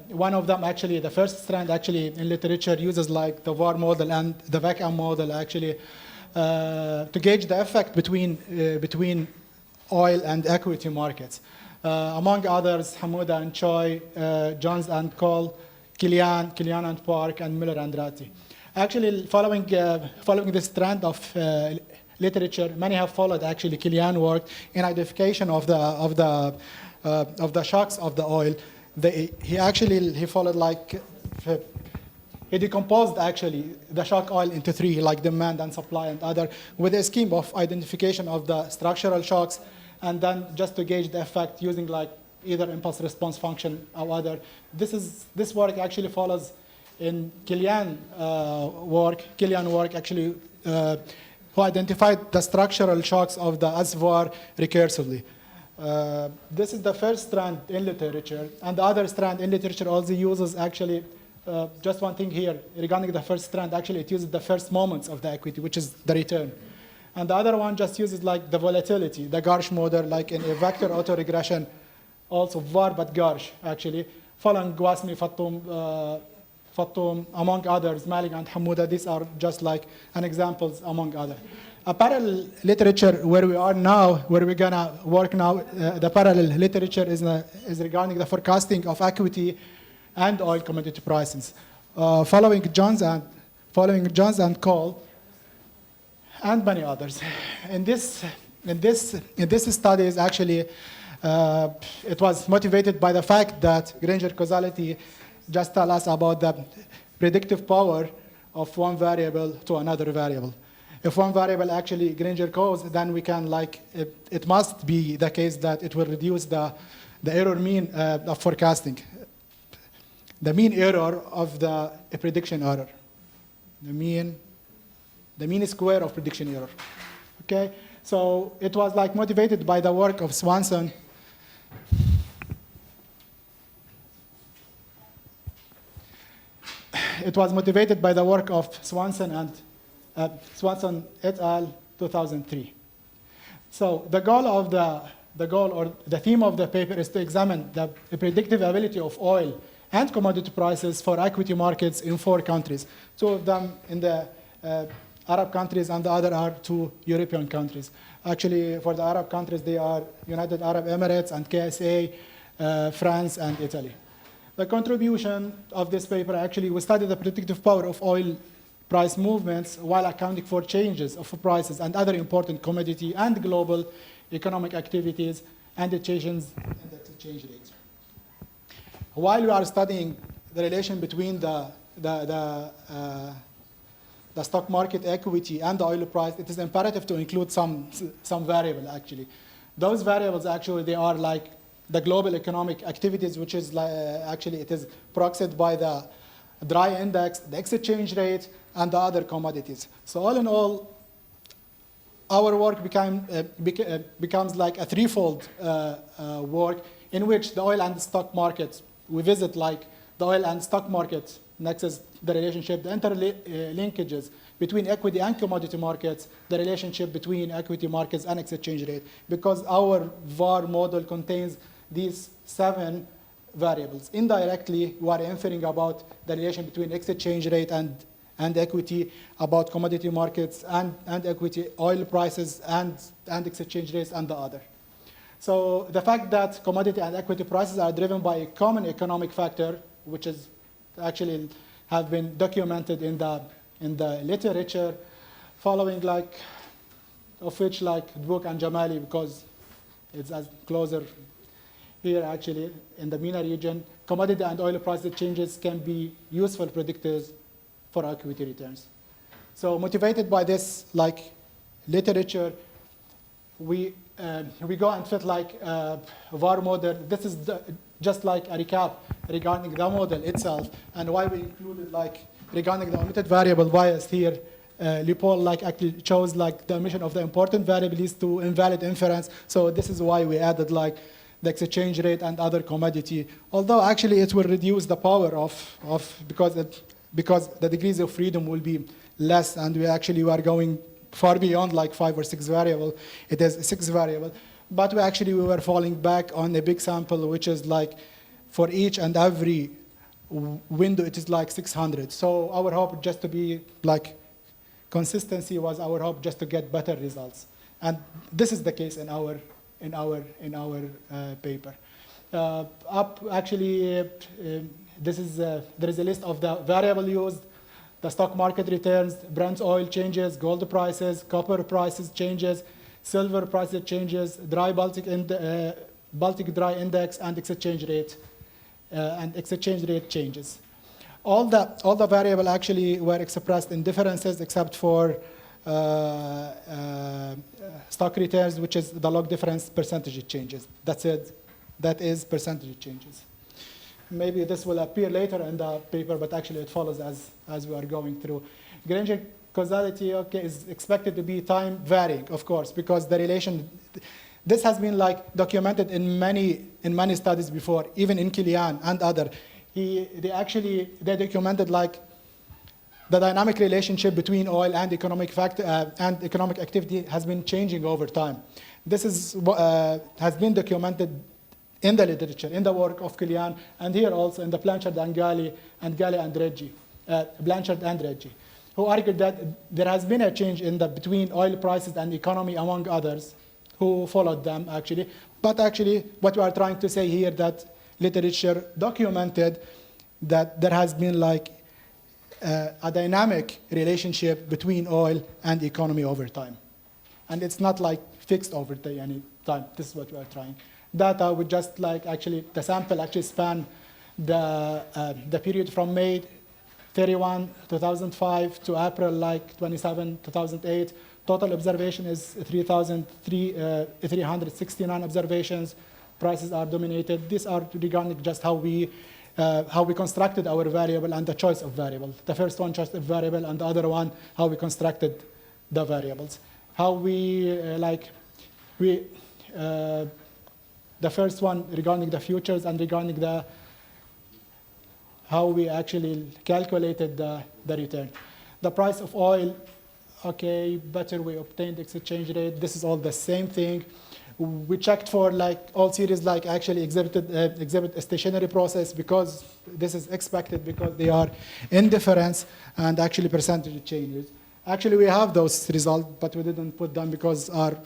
One of them actually, the first strand actually in literature uses like the VAR model and the vacuum model actually to gauge the effect between oil and equity markets. Among others, Hamouda and Choi, Jones and Cole, Kilian and Park, and Miller and Ratti. Actually, following this trend of literature, many have followed actually Kilian work in identification of the shocks of the oil. He followed like he decomposed actually the shock oil into three, like demand and supply and other, with a scheme of identification of the structural shocks, and then just to gauge the effect using like either impulse response function or other. This work actually follows in Kilian work actually who identified the structural shocks of the SVAR recursively. This is the first strand in literature, and the other strand in literature also uses actually just one thing here regarding the first strand. Actually, it uses the first moments of the equity, which is the return. And the other one just uses like the volatility, the Garsh model, like in a vector autoregression, also VAR, but Garsh, actually, following Gwasmi, Fattoum, among others, Malik and Hamouda. These are just like an examples among others. A parallel literature where we are now, where we're gonna work now, the parallel literature is regarding the forecasting of equity and oil commodity prices. Following Jones and Cole, and many others. In this study is actually, it was motivated by the fact that Granger causality just tell us about the predictive power of one variable to another variable. If one variable actually Granger goes, then we can like, it must be the case that it will reduce the error mean of forecasting. The mean error of the prediction error. The mean square of prediction error. Okay, so it was like motivated by the work of Swanson. It was motivated by the work of Swanson and Swanson et al. 2003. So the goal or the theme of the paper is to examine the predictive ability of oil and commodity prices for equity markets in 4 countries. 2 of them in the Arab countries, and the other are 2 European countries. Actually, for the Arab countries, they are United Arab Emirates and KSA, France and Italy. The contribution of this paper, actually, we studied the predictive power of oil price movements while accounting for changes of prices and other important commodity and global economic activities and the changes in the exchange rates. While we are studying the relation between the stock market equity and the oil price, it is imperative to include some variable, actually. Those variables, actually, they are like the global economic activities, which is actually, it is proxied by the dry index, the exchange rate, and the other commodities. So all in all, our work becomes like a threefold work in which the oil and the stock markets, we visit like the oil and stock market, next is the relationship, the interlinkages between equity and commodity markets, the relationship between equity markets and exchange rate, because our VAR model contains these 7 variables. Indirectly, we are inferring about the relation between exchange rate and equity, about commodity markets and equity, oil prices and exchange rates and the other. So the fact that commodity and equity prices are driven by a common economic factor, which is actually have been documented in the literature, following like, of which like Dbouk and Jamali, because it's as closer here actually in the MENA region, commodity and oil price changes can be useful predictors for equity returns. So motivated by this like literature, we go and fit like VAR model. This is just like a recap regarding the model itself and why we included like regarding the omitted variable bias here. Leopold like actually chose like the omission of the important variable leads to invalid inference. So this is why we added like the exchange rate and other commodity. Although actually it will reduce the power of because the degrees of freedom will be less, and we are going far beyond like 5 or 6 variable. It is 6 variable. but we were falling back on a big sample, which is like for each and every window, it is like 600. So our hope just to be like consistency was our hope just to get better results, and this is the case in our paper. This is there is a list of the variable used, the stock market returns, Brent oil changes, gold prices, copper prices changes, silver prices changes, dry Baltic dry index, and exchange rate changes. All the variable actually were expressed in differences except for stock returns, which is the log difference percentage changes. That's it. That is percentage changes. Maybe this will appear later in the paper, but actually it follows as we are going through. Granger causality, is expected to be time varying, of course, because the relation. This has been like documented in many studies before, even in Kilian and other. They documented like the dynamic relationship between oil and economic activity has been changing over time. This is has been documented in the literature, in the work of Kilian, and here also in the Blanchard and Gali and Reggie, Blanchard and Reggie, who argued that there has been a change between oil prices and economy, among others, who followed them actually. But actually, what we are trying to say here that literature documented that there has been like a dynamic relationship between oil and economy over time, and it's not like fixed over any time. This is what we are trying. Data would just like actually the sample actually span the period from May 31, 2005 to April like 27, 2008. Total observation is 3,369 observations. Prices are dominated. These are regarding just how we constructed our variable and the choice of variable. The first one, choice of variable, and the other one, how we constructed the variables. The first one regarding the futures and regarding how we actually calculated the return. The price of oil, better we obtained exchange rate. This is all the same thing. We checked for like all series like actually exhibit a stationary process because this is expected because they are in difference and actually percentage changes. Actually, we have those results, but we didn't put them because are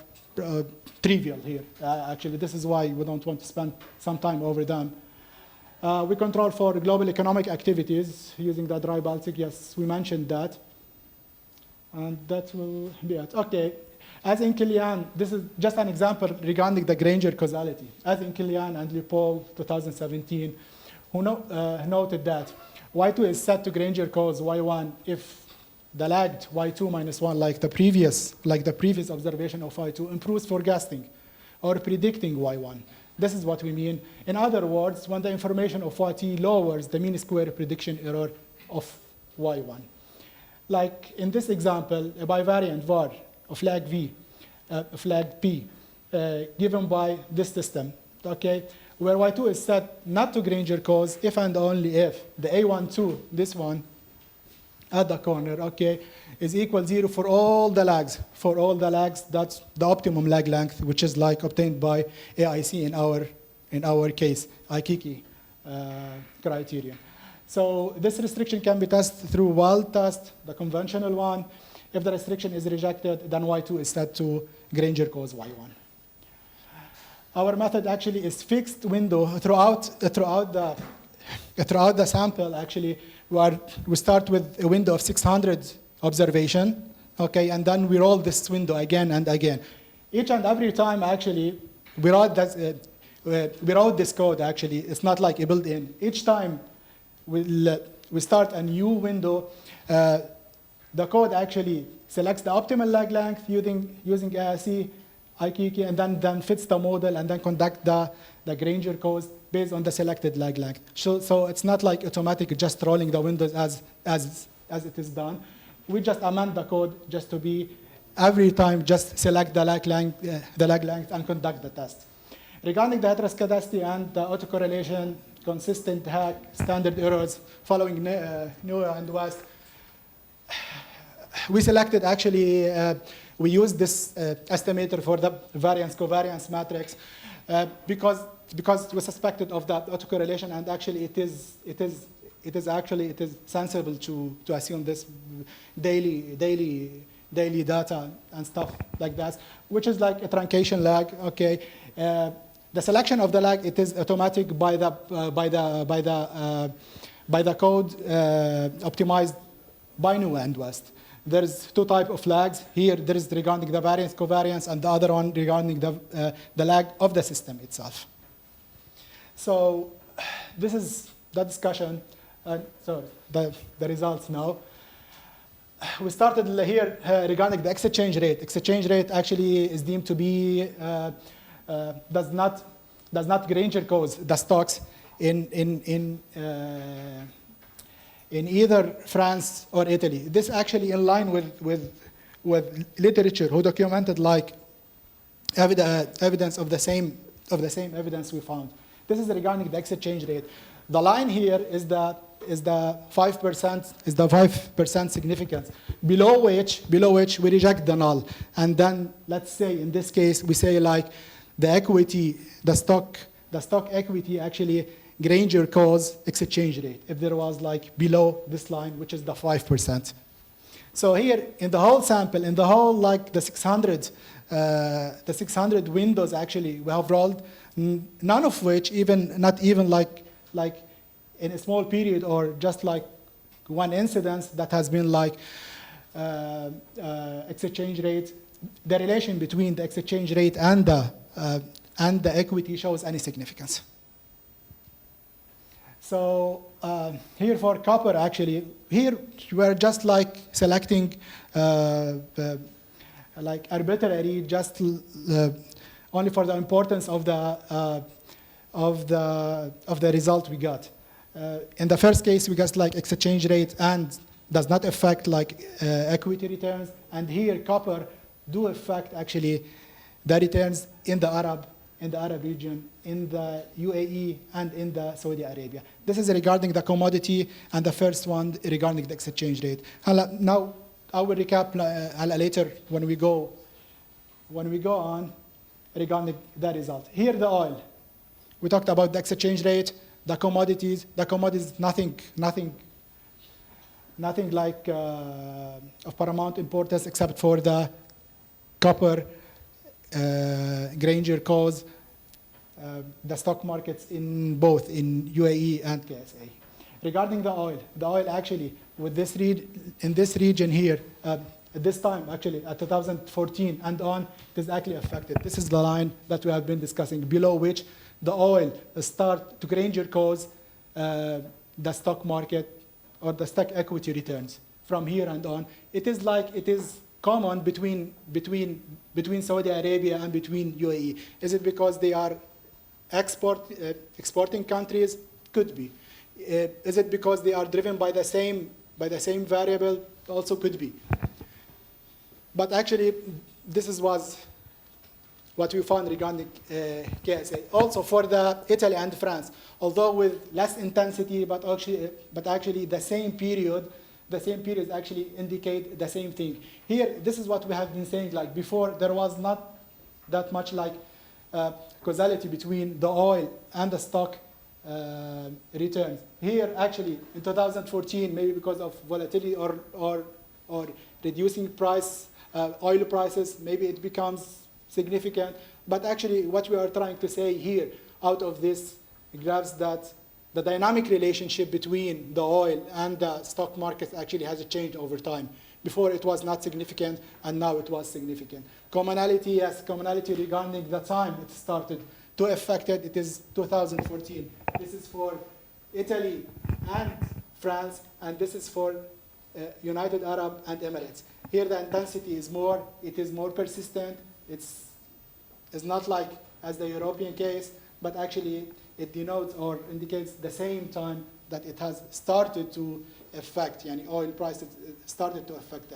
trivial here. Actually, this is why we don't want to spend some time over them. We control for global economic activities using the dry Baltic. Yes, we mentioned that. And that will be it. Okay, as in Kilian, this is just an example regarding the Granger causality. As in Kilian and Leopold 2017, who noted that Y2 is set to Granger cause Y1 if the lagged Y2 minus 1, like the previous observation of Y2, improves forecasting or predicting Y1. This is what we mean. In other words, when the information of YT lowers the mean square prediction error of Y1. Like in this example, a bivariant var of lag V, flag P, given by this system, where Y2 is set not to Granger cause if and only if the A12, this one, at the corner, is equal 0 for all the lags. For all the lags, that's the optimum lag length, which is like obtained by AIC in our case, IKIKI criterion. So this restriction can be tested through Wald test, the conventional one. If the restriction is rejected, then Y2 is set to Granger cause Y1. Our method actually is fixed window throughout the sample. Actually, we start with a window of 600 observation, and then we roll this window again and again. Each and every time, actually, we wrote this code. Actually, it's not like a built-in. Each time we start a new window, the code actually selects the optimal lag length using AIC, IKIKI, and then fits the model and then conduct the Granger cause based on the selected lag length. So it's not like automatic, just rolling the windows as it is done. We just amend the code just to be every time just select the lag length and conduct the test. Regarding the heteroscedasticity and the autocorrelation, consistent hack, standard errors following NOAA and West, we selected actually we use this estimator for the variance covariance matrix because we suspected of that autocorrelation, and actually it is sensible to assume this daily data and stuff like that, which is like a truncation lag. Okay, the selection of the lag, it is automatic by the code optimized by New and West. There's two types of lags here. There is regarding the variance covariance, and the other one regarding the lag of the system itself. So this is the discussion. So the results now. We started here regarding the exchange rate. Exchange rate actually is deemed to be does not Granger cause the stocks in either France or Italy. This actually in line with literature who documented like evidence of the same evidence we found. This is regarding the exchange rate. The line here is the 5% significance, below which we reject the null. And then let's say in this case we say like the equity, the stock equity actually Granger cause exchange rate if there was like below this line, which is the 5%. So here in the whole sample, in the whole like the 600 windows actually we have rolled, none of which not even like in a small period or just like one incidence that has been like exchange rate, the relation between the exchange rate and the equity shows any significance. So here for copper, actually, here we're just like selecting like arbitrary, just only for the importance of the result we got. In the first case, we got like exchange rate and does not affect like equity returns. And here, copper do affect actually the returns in the Arab region, in the UAE, and in the Saudi Arabia. This is regarding the commodity, and the first one regarding the exchange rate. Now I will recap later when we go on regarding the result. Here the oil. We talked about the exchange rate, the commodities. The commodities nothing like of paramount importance except for the copper. Granger cause the stock markets in both in UAE and KSA. Regarding the oil actually with this in this region here at this time actually at 2014 and on, it is actually affected. This is the line that we have been discussing, below which the oil start to Granger cause the stock market or the stock equity returns from here and on. It is common between Saudi Arabia and between UAE. Is it because they are exporting countries? Could be. Is it because they are driven by the same variable? Also could be. But actually, this was what we found regarding KSA. Also for the Italy and France, although with less intensity, but actually the same period. The same periods actually indicate the same thing. Here, this is what we have been saying, like before, there was not that much like causality between the oil and the stock returns. Here, actually, in 2014, maybe because of volatility or reducing oil prices, maybe it becomes significant. But actually, what we are trying to say here, out of this graphs, that the dynamic relationship between the oil and the stock market actually has changed over time. Before it was not significant, and now it was significant. Commonality, yes, commonality regarding the time it started to affect it. It is 2014. This is for Italy and France, and this is for United Arab and Emirates. Here the intensity is more. It is more persistent. It's not like as the European case, but actually it denotes or indicates the same time that it has started to affect, oil prices started to affect the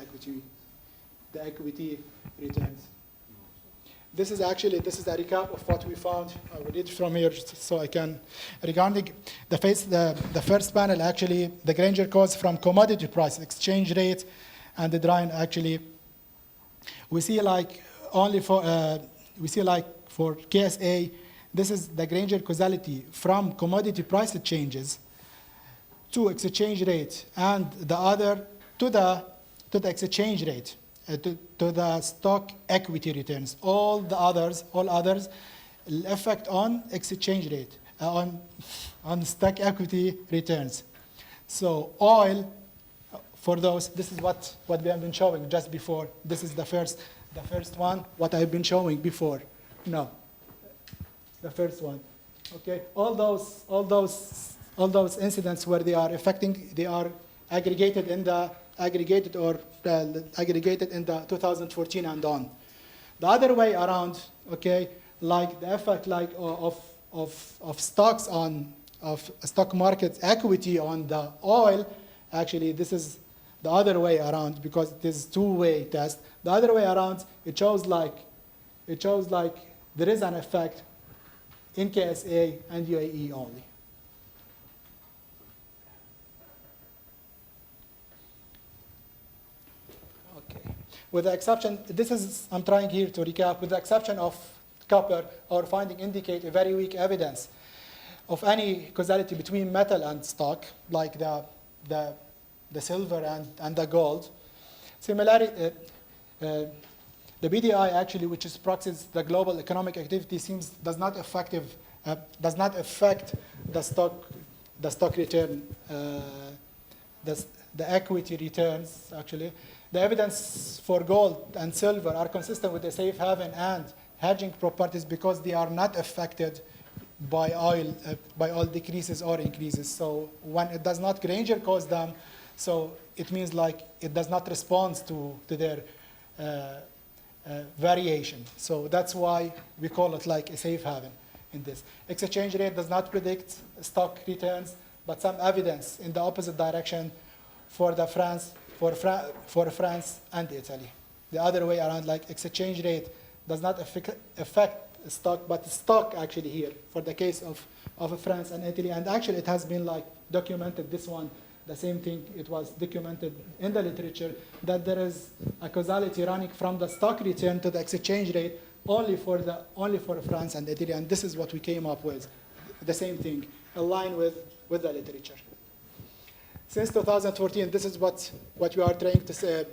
equity returns. This is a recap of what we found. I will read from here so I can. Regarding the first panel, actually, the Granger cause from commodity price, exchange rate, and the drawing actually we see like only for for KSA, this is the Granger causality from commodity price changes to exchange rate, and the other to the exchange rate, to the stock equity returns. All others effect on exchange rate, on stock equity returns. So oil, for those, this is what we have been showing just before. This is the first one, what I've been showing before. No, the first one. Okay, all those incidents where they are affecting, they are aggregated in the 2014 and on. The other way around, okay, like the effect like of stocks on stock market equity on the oil, actually this is the other way around because it is two-way test. The other way around, it shows like there is an effect in KSA and UAE only. Okay. With the exception, I'm trying here to recap, with the exception of copper, our finding indicate a very weak evidence of any causality between metal and stock, like the silver and the gold. Similarly, the BDI actually, which is proxies the global economic activity, does not affect the stock return, the equity returns actually. The evidence for gold and silver are consistent with the safe haven and hedging properties because they are not affected by oil decreases or increases. So when it does not Granger cause them, so it means like it does not respond to their variation. So that's why we call it like a safe haven in this. Exchange rate does not predict stock returns, but some evidence in the opposite direction for France and Italy. The other way around, like exchange rate does not affect stock, but stock actually here for the case of France and Italy. And actually it has been like documented, this one, the same thing, it was documented in the literature that there is a causality running from the stock return to the exchange rate only for France and Italy, and this is what we came up with, the same thing, aligned with the literature. Since 2014, this is what we are trying to say.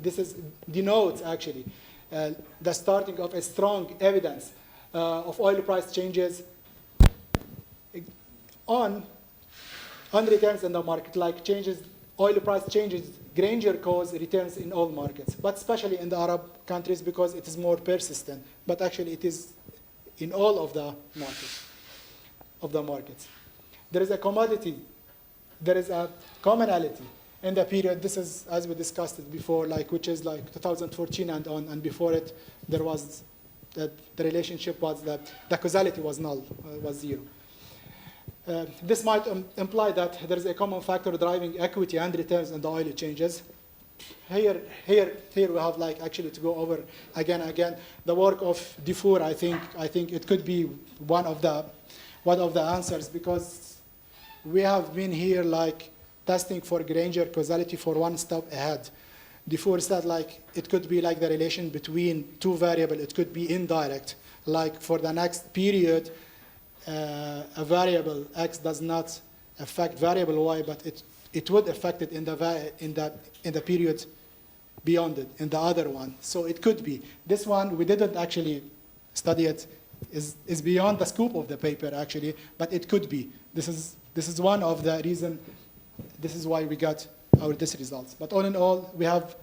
This denotes actually the starting of a strong evidence of oil price changes on returns in the market, like oil price changes, Granger cause returns in all markets, but especially in the Arab countries because it is more persistent. But actually, it is in all of the markets. There is a commodity. There is a commonality in the period. This is, as we discussed it before, which is 2014 and on, and before it, there was the relationship was that the causality was null, was zero. This might imply that there is a common factor driving equity and returns in the oil changes. Here we have actually to go over again the work of Dufour. I think it could be one of the answers because we have been here testing for Granger causality for one step ahead. Dufour said it could be the relation between two variables. It could be indirect, for the next period. A variable X does not affect variable Y, but it would affect it in the period beyond it, in the other one. So it could be. This one, we didn't actually study it, is beyond the scope of the paper actually, but it could be. This is one of the reasons, this is why we got these results. But all in all, we have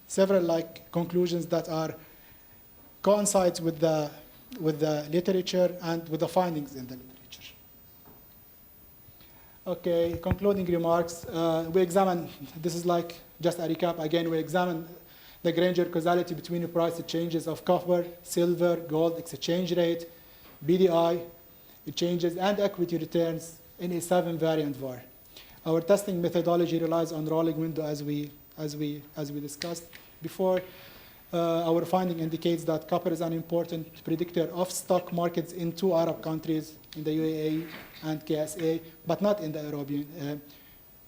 several conclusions that are coincides with the literature and with the findings in the literature. Okay, concluding remarks. We examine, this is just a recap again, we examine the Granger causality between the price changes of copper, silver, gold, exchange rate, BDI, changes, and equity returns in a 7-variant VAR. Our testing methodology relies on rolling window as we discussed before. Our finding indicates that copper is an important predictor of stock markets in 2 Arab countries, in the UAE and KSA, but not in the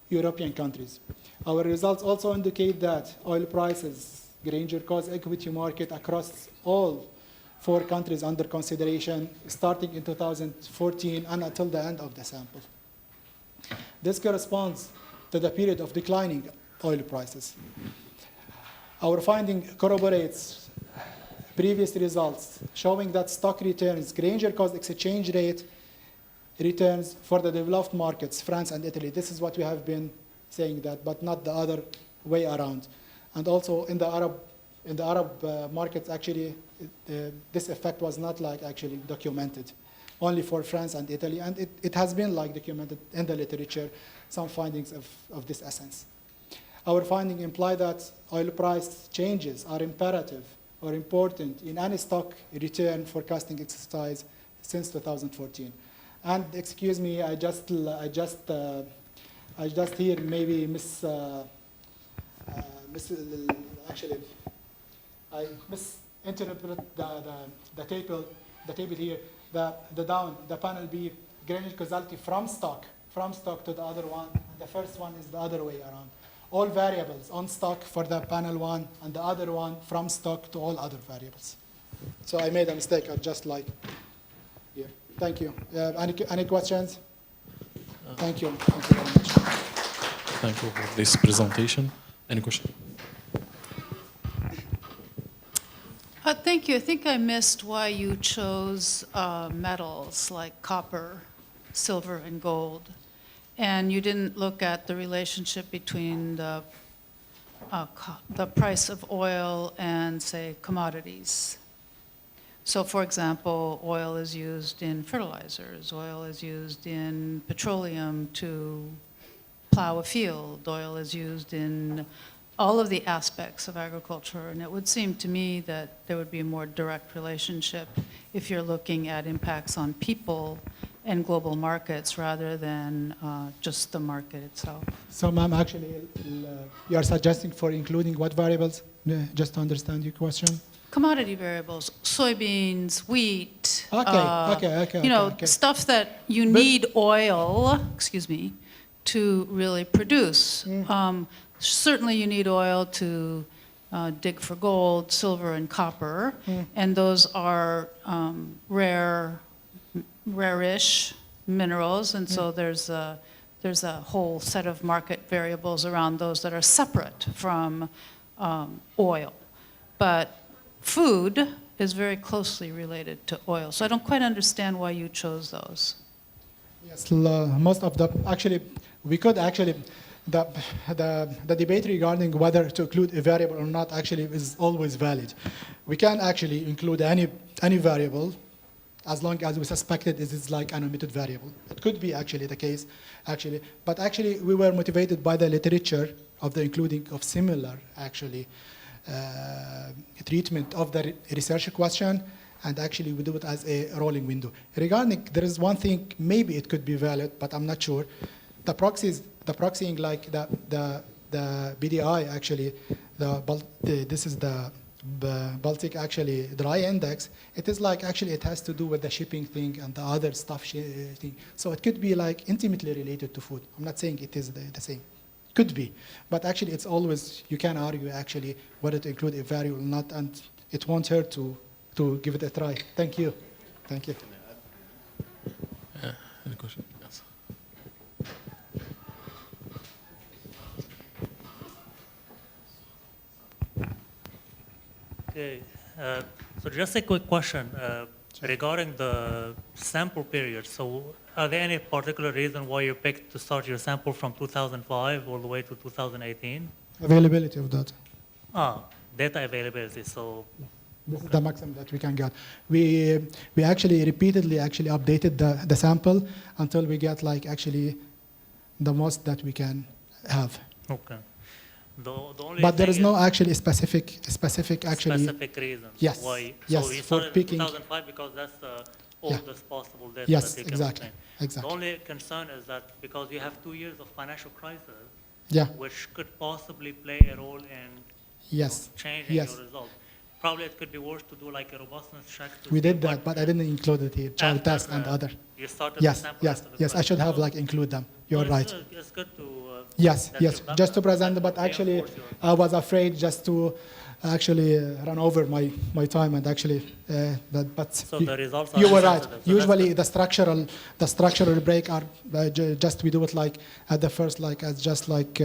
European countries. Our results also indicate that oil prices Granger caused equity market across all 4 countries under consideration, starting in 2014 and until the end of the sample. This corresponds to the period of declining oil prices. Our finding corroborates previous results, showing that stock returns, Granger caused exchange rate returns for the developed markets, France and Italy. This is what we have been saying that, but not the other way around. And also in the Arab markets, actually, this effect was not like actually documented, only for France and Italy. And it has been like documented in the literature, some findings of this essence. Our findings imply that oil price changes are imperative or important in any stock return forecasting exercise since 2014. And excuse me, I just hear maybe actually, I misinterpret the table here. The panel B, Granger causality from stock to the other one, and the first one is the other way around. All variables on stock for the panel 1, and the other one from stock to all other variables. So I made a mistake, I just like here. Thank you. Any questions? Thank you. Thank you very much. Thank you for this presentation. Any question? Thank you. I think I missed why you chose metals like copper, silver, and gold. And you didn't look at the relationship between the price of oil and, say, commodities. So, for example, oil is used in fertilizers. Oil is used in petroleum to plow a field. Oil is used in all of the aspects of agriculture. And it would seem to me that there would be a more direct relationship if you're looking at impacts on people and global markets rather than just the market itself. So, ma'am, actually, you are suggesting for including what variables, just to understand your question? Commodity variables, soybeans, wheat, Okay. stuff that you need oil, to really produce. Certainly you need oil to dig for gold, silver, and copper, and those are rare-ish minerals, and so there's a whole set of market variables around those that are separate from oil. But food is very closely related to oil, so I don't quite understand why you chose those. Yes, most of the, actually, we could actually, the debate regarding whether to include a variable or not actually is always valid. We can actually include any variable as long as we suspect it is like an omitted variable. It could be actually the case, actually. But actually, we were motivated by the literature of the including of similar, actually, treatment of the research question, and actually we do it as a rolling window. Regarding, there is one thing, maybe it could be valid, but I'm not sure. The proxying like the BDI actually, this is the Baltic actually dry index. It is like actually it has to do with the shipping thing and the other stuff thing. So it could be like intimately related to food. I'm not saying it is the same. Could be, but actually it's always, you can argue actually whether to include a variable or not, and it won't hurt to give it a try. Thank you. Thank you. Any question? Yes. Okay, so just a quick question regarding the sample period. So are there any particular reason why you picked to start your sample from 2005 all the way to 2018? Availability of data. Data availability, so. This is the maximum that we can get. We actually repeatedly actually updated the sample until we get like actually the most that we can have. Okay. The only but there is no is actually specific actually. Specific reason. Yes. Why? Yes. So you For started picking. in 2005 because that's the oldest possible data Yes, that you can exactly. obtain. Exactly. The only concern is that because you have 2 years of financial crisis, which could possibly play a role in changing your result. Probably it could be worse to do like a robustness check. We did that, but I didn't include it here. Child test and other. You started yes, the yes. I should have like include them. You're right. It's good to. Yes, just to present, but actually I was afraid just to actually run over my time and actually but So the results are you were right. insensitive. So Usually the structural break are just we do it like at the first like as just like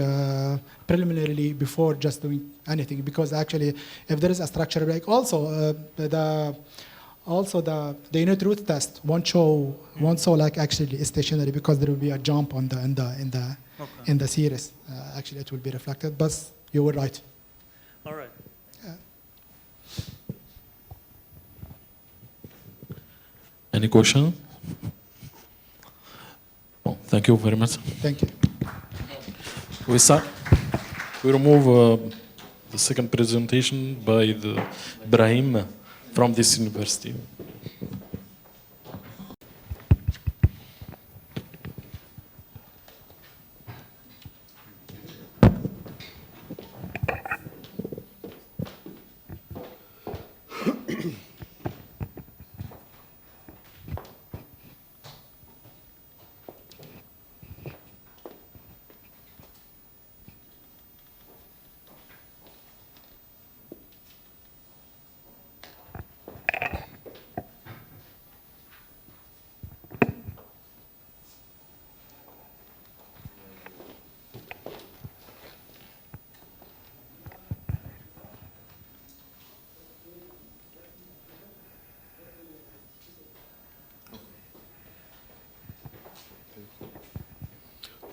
preliminarily before just doing anything, because actually if there is a structural break also the unit root test won't show like actually stationary, because there will be a jump on in the series. Actually it will be reflected, but you were right. All right. Any question? Oh, thank you very much. Thank you. We remove the second presentation by the Ibrahim from this university.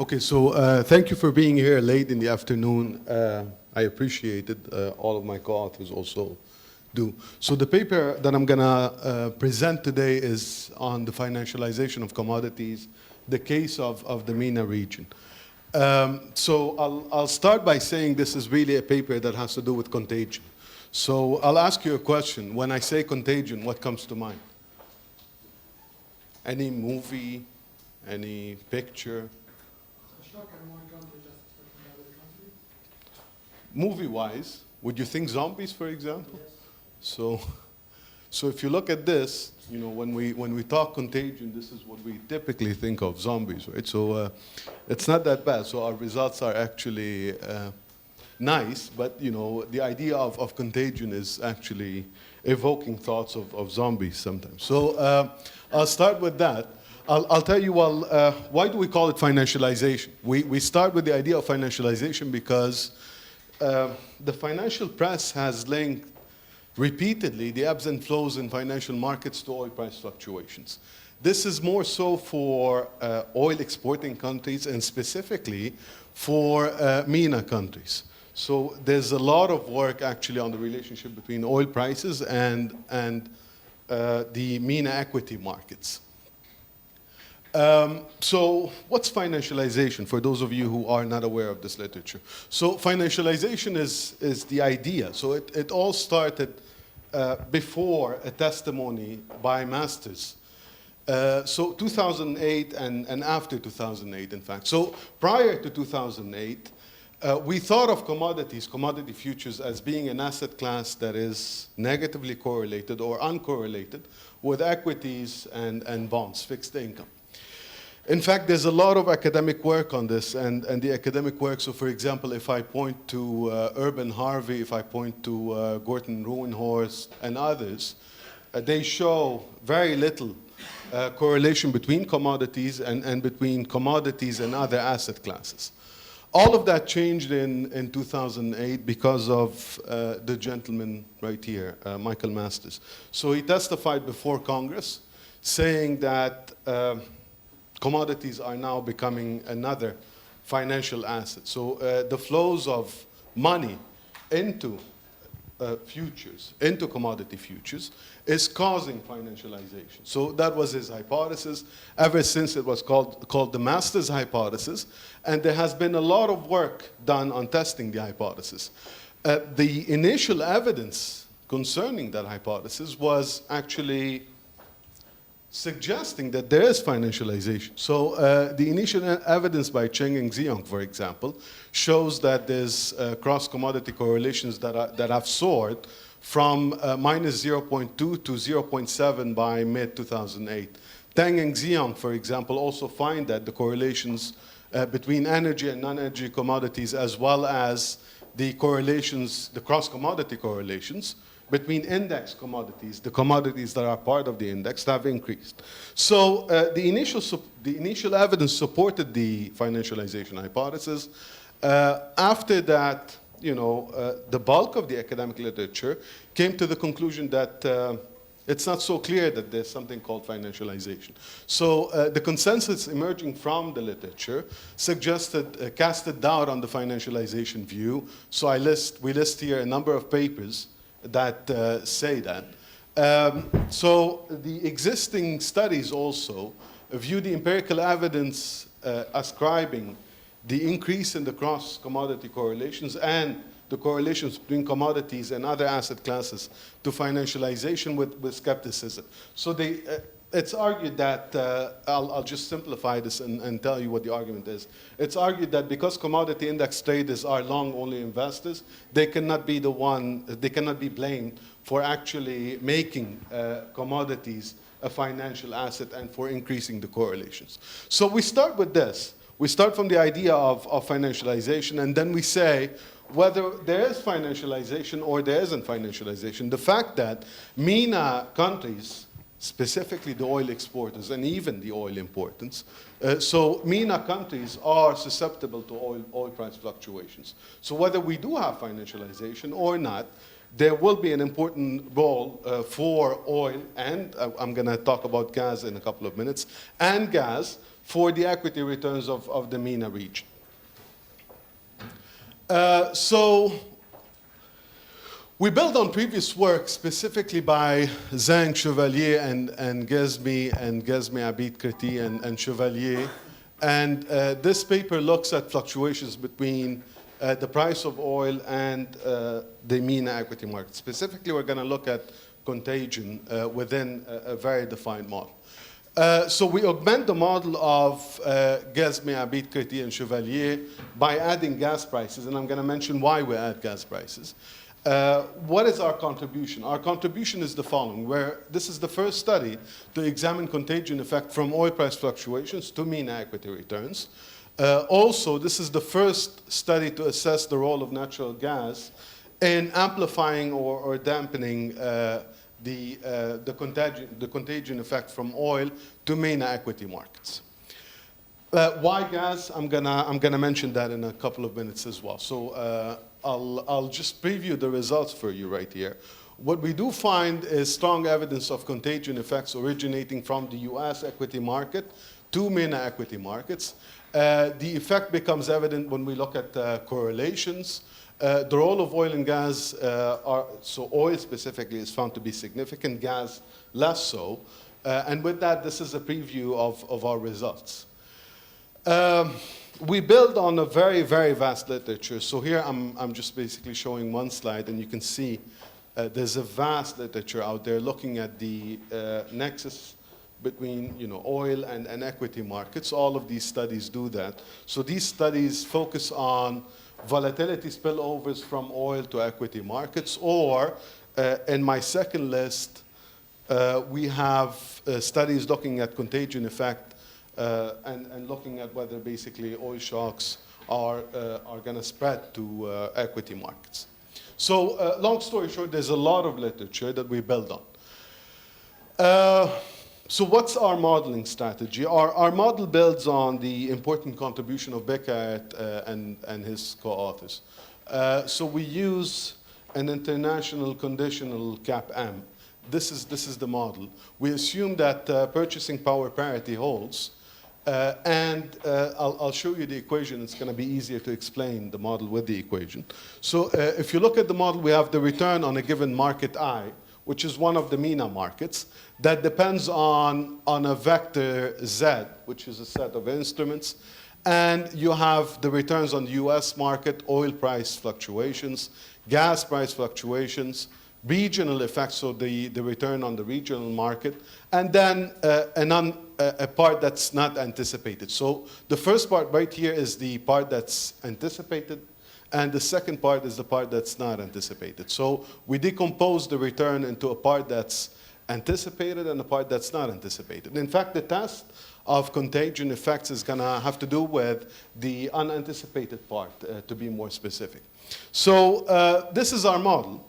Okay, so thank you for being here late in the afternoon. I appreciate it. All of my co-authors also do. So the paper that I'm going to present today is on the financialization of commodities, the case of the MENA region. So I'll start by saying this is really a paper that has to do with contagion. So I'll ask you a question. When I say contagion, what comes to mind? Any movie, any picture? Movie-wise, would you think zombies, for example? Yes. So if you look at this, you know, when we talk contagion, this is what we typically think of, zombies, right? So it's not that bad. So our results are actually nice, but you know, the idea of contagion is actually evoking thoughts of zombies sometimes. So I'll start with that. I'll tell you, well, why do we call it financialization? We start with the idea of financialization because the financial press has linked repeatedly the ebbs and flows in financial markets to oil price fluctuations. This is more so for oil exporting countries and specifically for MENA countries. So there's a lot of work actually on the relationship between oil prices and the MENA equity markets. So what's financialization for those of you who are not aware of this literature? So financialization is the idea. So it all started before a testimony by masters. So 2008 and after 2008, in fact. So prior to 2008, we thought of commodity futures, as being an asset class that is negatively correlated or uncorrelated with equities and bonds, fixed income. In fact, there's a lot of academic work on this, and the academic work, so for example, if I point to Urban Harvey, if I point to Gorton Ruwenhorst and others, they show very little correlation between commodities and between commodities and other asset classes. All of that changed in 2008 because of the gentleman right here, Michael Masters. So he testified before Congress saying that commodities are now becoming another financial asset. So the flows of money into futures, into commodity futures, is causing financialization. So that was his hypothesis. Ever since it was called the Masters hypothesis, and there has been a lot of work done on testing the hypothesis. The initial evidence concerning that hypothesis was actually suggesting that there is financialization. So the initial evidence by Cheng and Xiong, for example, shows that there's cross-commodity correlations that have soared from minus 0.2 to 0.7 by mid-2008. Tang and Xiong, for example, also find that the correlations between energy and non-energy commodities, as well as the correlations, the cross-commodity correlations between index commodities, the commodities that are part of the index, have increased. So the initial evidence supported the financialization hypothesis. After that, the bulk of the academic literature came to the conclusion that it's not so clear that there's something called financialization. So the consensus emerging from the literature suggested, casted doubt on the financialization view. So we list here a number of papers that say that. So the existing studies also view the empirical evidence ascribing the increase in the cross-commodity correlations and the correlations between commodities and other asset classes to financialization with skepticism. So it's argued that, I'll just simplify this and tell you what the argument is. It's argued that because commodity index traders are long-only investors, they cannot be blamed for actually making commodities a financial asset and for increasing the correlations. So we start with this. We start from the idea of financialization, and then we say whether there is financialization or there isn't financialization. The fact that MENA countries, specifically the oil exporters and even the oil importers, so MENA countries are susceptible to oil price fluctuations. So whether we do have financialization or not, there will be an important role for oil, and I'm going to talk about gas in a couple of minutes, and gas for the equity returns of the MENA region. So we build on previous work, specifically by Zhang, Chevalier, and Ghezmi Abid Kriti, and Chevalier. And this paper looks at fluctuations between the price of oil and the MENA equity market. Specifically, we're going to look at contagion within a very defined model. So we augment the model of Ghezmi, Abid Kriti, and Chevalier by adding gas prices, and I'm going to mention why we add gas prices. What is our contribution? Our contribution is the following, where this is the first study to examine contagion effect from oil price fluctuations to MENA equity returns. Also, this is the first study to assess the role of natural gas in amplifying or dampening the contagion effect from oil to MENA equity markets. Why gas? I'm gonna mention that in a couple of minutes as well. So I'll just preview the results for you right here. What we do find is strong evidence of contagion effects originating from the US equity market to MENA equity markets. The effect becomes evident when we look at correlations. The role of oil and gas, so oil specifically is found to be significant, gas less so. And with that, this is a preview of our results. We build on a very, very vast literature. So here I'm just basically showing one slide, and you can see there's a vast literature out there looking at the nexus between oil and equity markets. All of these studies do that. So these studies focus on volatility spillovers from oil to equity markets, or in my second list, we have studies looking at contagion effect and looking at whether basically oil shocks are going to spread to equity markets. So long story short, there's a lot of literature that we build on. So what's our modeling strategy? Our model builds on the important contribution of Beckett and his co-authors. So we use an international conditional CAP-M. This is the model. We assume that purchasing power parity holds, and I'll show you the equation. It's going to be easier to explain the model with the equation. So if you look at the model, we have the return on a given market I, which is one of the MENA markets, that depends on a vector Z, which is a set of instruments. And you have the returns on the US market, oil price fluctuations, gas price fluctuations, regional effects, so the return on the regional market, and then a part that's not anticipated. So the first part right here is the part that's anticipated, and the second part is the part that's not anticipated. So we decompose the return into a part that's anticipated and the part that's not anticipated. In fact, the test of contagion effects is going to have to do with the unanticipated part, to be more specific. So this is our model.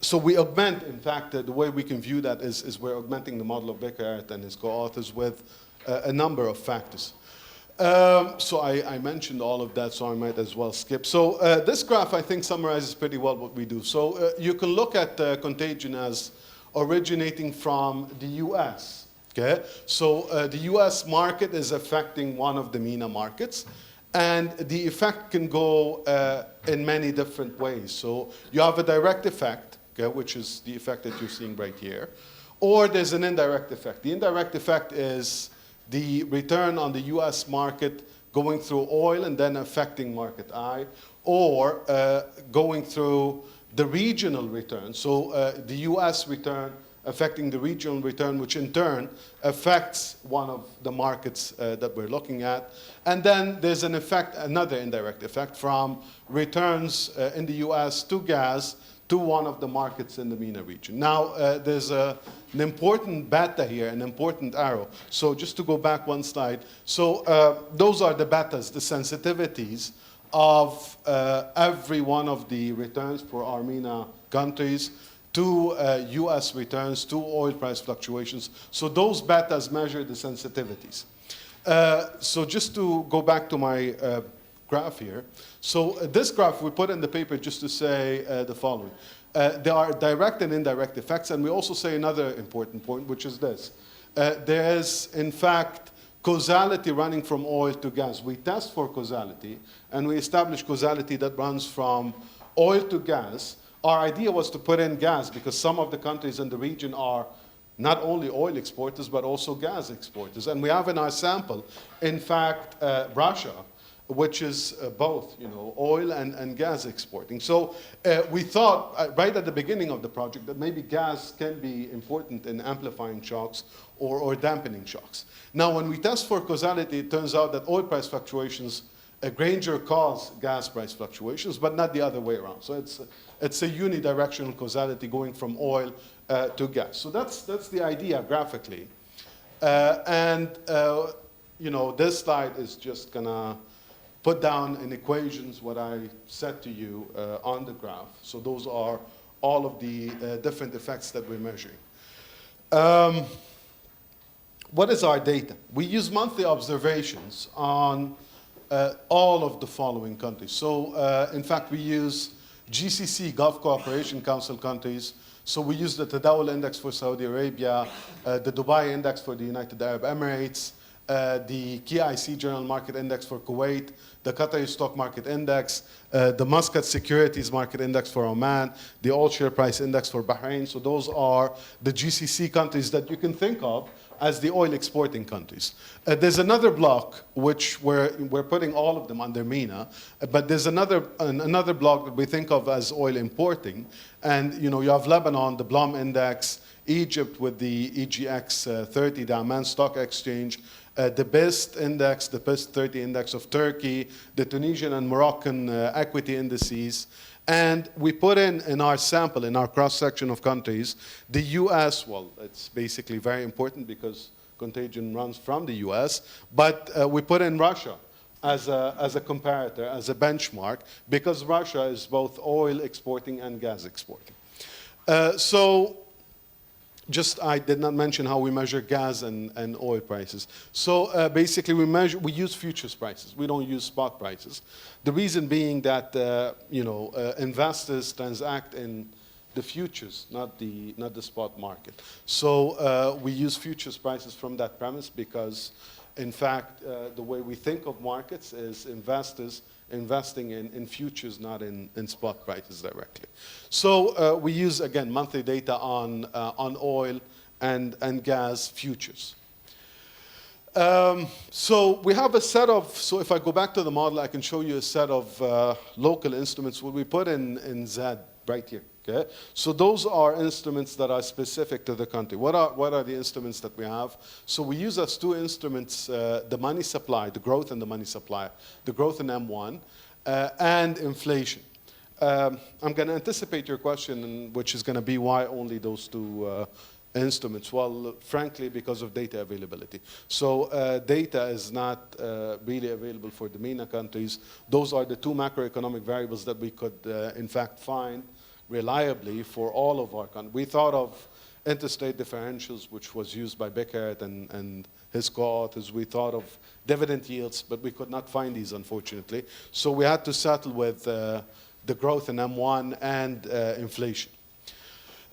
So we augment, in fact, the way we can view that is we're augmenting the model of Becker and his co-authors with a number of factors. So I mentioned all of that, so I might as well skip. So this graph, I think, summarizes pretty well what we do. So you can look at contagion as originating from the US. Okay? So the US market is affecting one of the MENA markets, and the effect can go in many different ways. So you have a direct effect, okay, which is the effect that you're seeing right here, or there's an indirect effect. The indirect effect is the return on the US market going through oil and then affecting market I, or going through the regional return. So the US return affecting the regional return, which in turn affects one of the markets that we're looking at. And then there's an effect, another indirect effect from returns in the US to gas to one of the markets in the MENA region. Now, there's an important beta here, an important arrow. So just to go back one slide. So those are the betas, the sensitivities of every one of the returns for our MENA countries to US returns, to oil price fluctuations. So those betas measure the sensitivities. So just to go back to my graph here. So this graph we put in the paper just to say the following. There are direct and indirect effects, and we also say another important point, which is this. There is, in fact, causality running from oil to gas. We test for causality, and we establish causality that runs from oil to gas. Our idea was to put in gas because some of the countries in the region are not only oil exporters, but also gas exporters. And we have in our sample, in fact, Russia, which is both, oil and gas exporting. So we thought right at the beginning of the project that maybe gas can be important in amplifying shocks or dampening shocks. Now, when we test for causality, it turns out that oil price fluctuations Granger cause gas price fluctuations, but not the other way around. So it's a unidirectional causality going from oil to gas. So that's the idea graphically. This slide is just gonna put down in equations what I said to you on the graph. So those are all of the different effects that we're measuring. What is our data? We use monthly observations on all of the following countries. So in fact, we use GCC, Gulf Cooperation Council countries. So we use the Tadawul Index for Saudi Arabia, the Dubai Index for the United Arab Emirates, the KIC General Market Index for Kuwait, the Qatari Stock Market Index, the Muscat Securities Market Index for Oman, the Oil Share Price Index for Bahrain. So those are the GCC countries that you can think of as the oil exporting countries. There's another block which we're putting all of them under MENA, but there's another block that we think of as oil importing. And you have Lebanon, the Blum Index, Egypt with the EGX 30, the Amman Stock Exchange, the BIST Index, the BIST 30 Index of Turkey, the Tunisian and Moroccan equity indices. And we put in our sample, in our cross-section of countries, the US, well, it's basically very important because contagion runs from the US, but we put in Russia as a comparator, as a benchmark, because Russia is both oil exporting and gas exporting. I did not mention how we measure gas and oil prices. So basically we use futures prices. We don't use spot prices. The reason being that investors transact in the futures, not the spot market. So we use futures prices from that premise because, in fact, the way we think of markets is investors investing in futures, not in spot prices directly. So we use, again, monthly data on oil and gas futures. So we have a set of, so if I go back to the model, I can show you a set of local instruments what we put in Z right here. Okay? So those are instruments that are specific to the country. What are the instruments that we have? So we use as two instruments the money supply, the growth in the money supply, the growth in M1, and inflation. I'm going to anticipate your question, which is going to be why only those two instruments. Well, frankly, because of data availability. So data is not really available for the MENA countries. Those are the two macroeconomic variables that we could, in fact, find reliably for all of our countries. We thought of interest rate differentials, which was used by Beckert and his co-authors. We thought of dividend yields, but we could not find these, unfortunately. So we had to settle with the growth in M1 and inflation.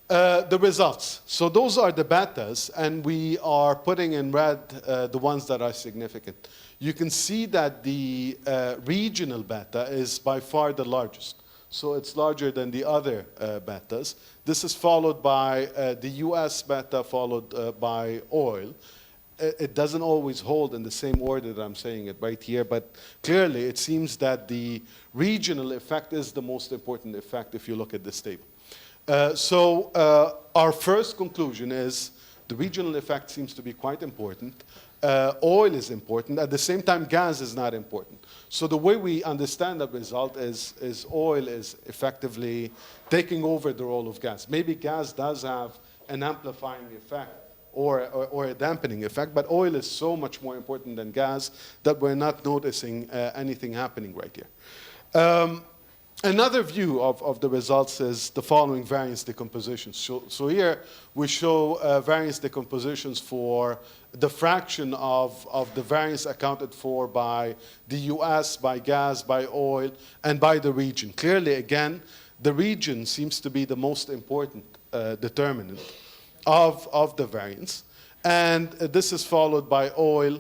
The results. So those are the betas, and we are putting in red the ones that are significant. You can see that the regional beta is by far the largest. So it's larger than the other betas. This is followed by the US beta, followed by oil. It doesn't always hold in the same order that I'm saying it right here, but clearly it seems that the regional effect is the most important effect if you look at this table. So our first conclusion is the regional effect seems to be quite important. Oil is important. At the same time, gas is not important. So the way we understand that result is oil is effectively taking over the role of gas. Maybe gas does have an amplifying effect or a dampening effect, but oil is so much more important than gas that we're not noticing anything happening right here. Another view of the results is the following variance decompositions. So here we show variance decompositions for the fraction of the variance accounted for by the US, by gas, by oil, and by the region. Clearly, again, the region seems to be the most important determinant of the variance. And this is followed by oil.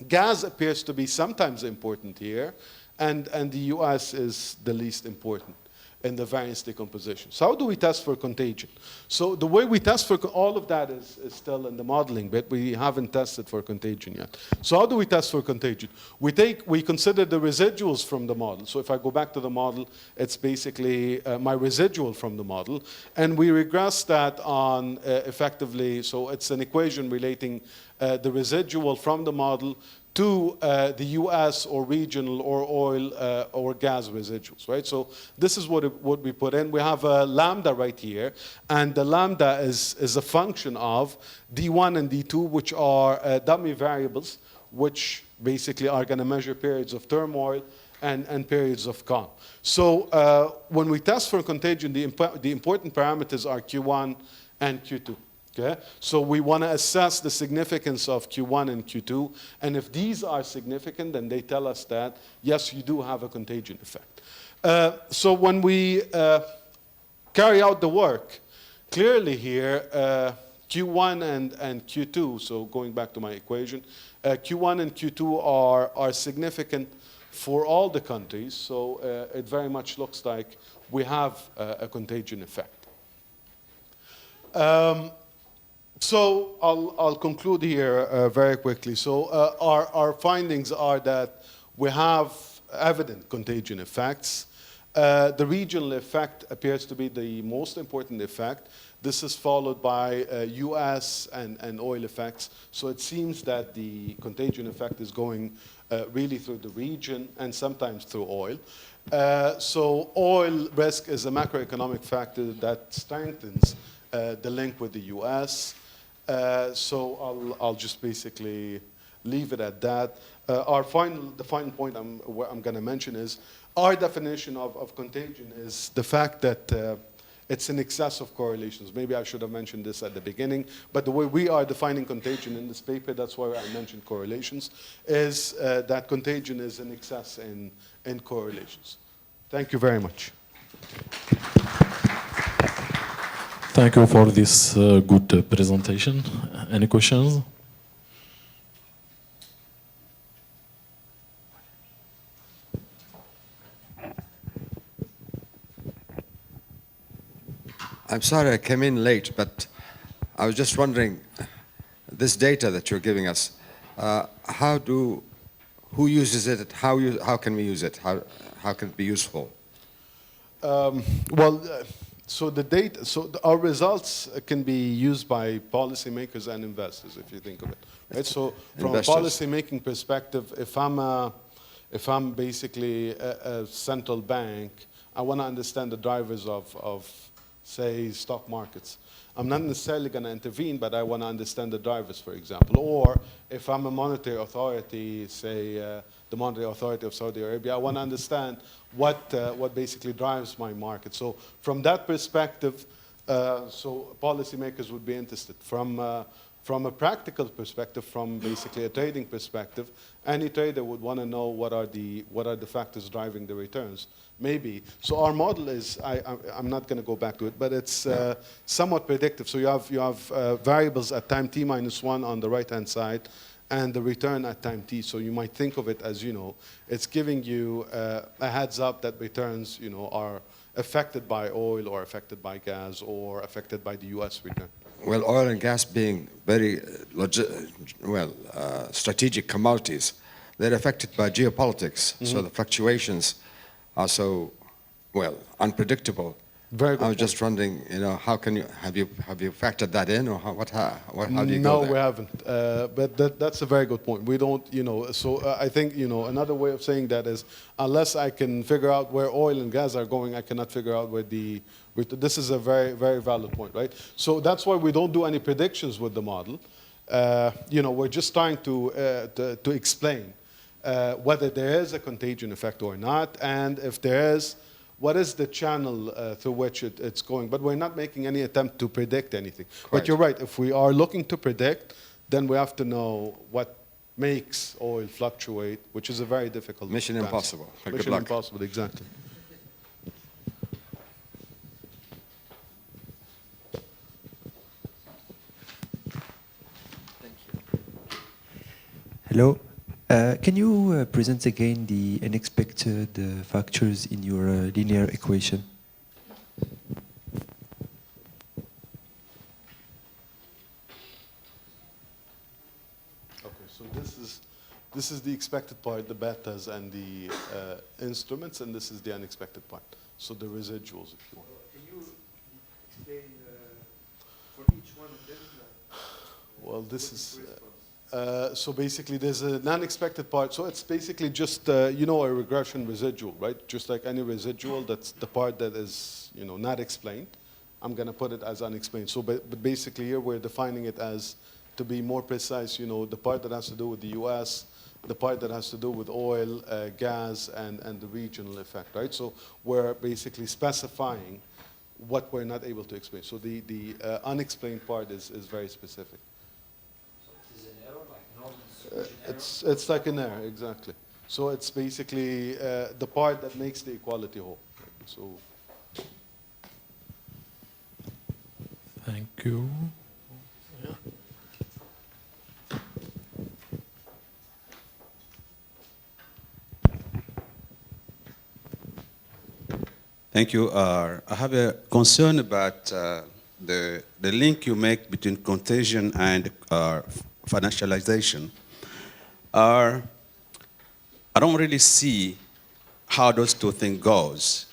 Gas appears to be sometimes important here, and the US is the least important in the variance decomposition. So how do we test for contagion? So the way we test for all of that is still in the modeling bit. We haven't tested for contagion yet. So how do we test for contagion? We consider the residuals from the model. So if I go back to the model, it's basically my residual from the model. And we regress that on effectively, so it's an equation relating the residual from the model to the US or regional or oil or gas residuals, right? So this is what we put in. We have a lambda right here, and the lambda is a function of D1 and D2, which are dummy variables, which basically are going to measure periods of turmoil and periods of calm. So when we test for contagion, the important parameters are Q1 and Q2. Okay? So we want to assess the significance of Q1 and Q2, and if these are significant, then they tell us that, yes, you do have a contagion effect. So when we carry out the work, clearly here, Q1 and Q2, so going back to my equation, Q1 and Q2 are significant for all the countries, so it very much looks like we have a contagion effect. So I'll conclude here very quickly. So our findings are that we have evident contagion effects. The regional effect appears to be the most important effect. This is followed by US and oil effects. So it seems that the contagion effect is going really through the region and sometimes through oil. So oil risk is a macroeconomic factor that strengthens the link with the US. So I'll just basically leave it at that. The final point I'm going to mention is our definition of contagion is the fact that it's in excess of correlations. Maybe I should have mentioned this at the beginning, but the way we are defining contagion in this paper, that's why I mentioned correlations, is that contagion is in excess in correlations. Thank you very much. Thank you for this good presentation. Any questions? I'm sorry I came in late, but I was just wondering, this data that you're giving us, who uses it? How can we use it? How can it be useful? So the data, our results can be used by policymakers and investors, if you think of it. Right? So from investors. A policymaking perspective, if I'm basically a central bank, I want to understand the drivers of, say, stock markets. I'm not necessarily going to intervene, but I want to understand the drivers, for example. Or if I'm a monetary authority, say the Monetary Authority of Saudi Arabia, I want to understand what basically drives my market. So from that perspective, so policymakers would be interested. From a practical perspective, from basically a trading perspective, any trader would want to know what are the factors driving the returns. Maybe. So our model is, I'm not going to go back to it, but it's somewhat predictive. So you have variables at time t minus 1 on the right-hand side, and the return at time t. So you might think of it as, it's giving you a heads up that returns, are affected by oil or affected by gas or affected by the U.S. return. Well, oil and gas being very, strategic commodities, they're affected by geopolitics. So the fluctuations are so, unpredictable. Very good. I was just wondering, how can you have you factored that in, or how do you go there? No, we haven't. But that's a very good point. We don't, So I think, another way of saying that is, unless I can figure out where oil and gas are going, I cannot figure out where this is a very, very valid point, right? So that's why we don't do any predictions with the model. We're just trying to explain whether there is a contagion effect or not, and if there is, what is the channel through which it's going. But we're not making any attempt to predict anything. But you're right, if we are looking to predict, then we have to know what makes oil fluctuate, which is a very difficult Mission task. impossible. Mission impossible, exactly. Hello. Can you present again the unexpected factors in your linear equation? Okay, so this is the expected part, the betas and the instruments, and this is the unexpected part. So the residuals, if you want. Can you explain for each one of them? Well, this is. So basically, there's an unexpected part. So it's basically just, a regression residual, right? Just like any residual, that's the part that is, not explained. I'm going to put it as unexplained. So, but basically here we're defining it as, to be more precise, the part that has to do with the U.S., the part that has to do with oil, gas, and the regional effect, right? So we're basically specifying what we're not able to explain. So the unexplained part is very specific. It's like an error, exactly. So it's basically the part that makes the equality whole. So. Thank you. Thank you. I have a concern about the link you make between contagion and financialization. I don't really see how those two things goes,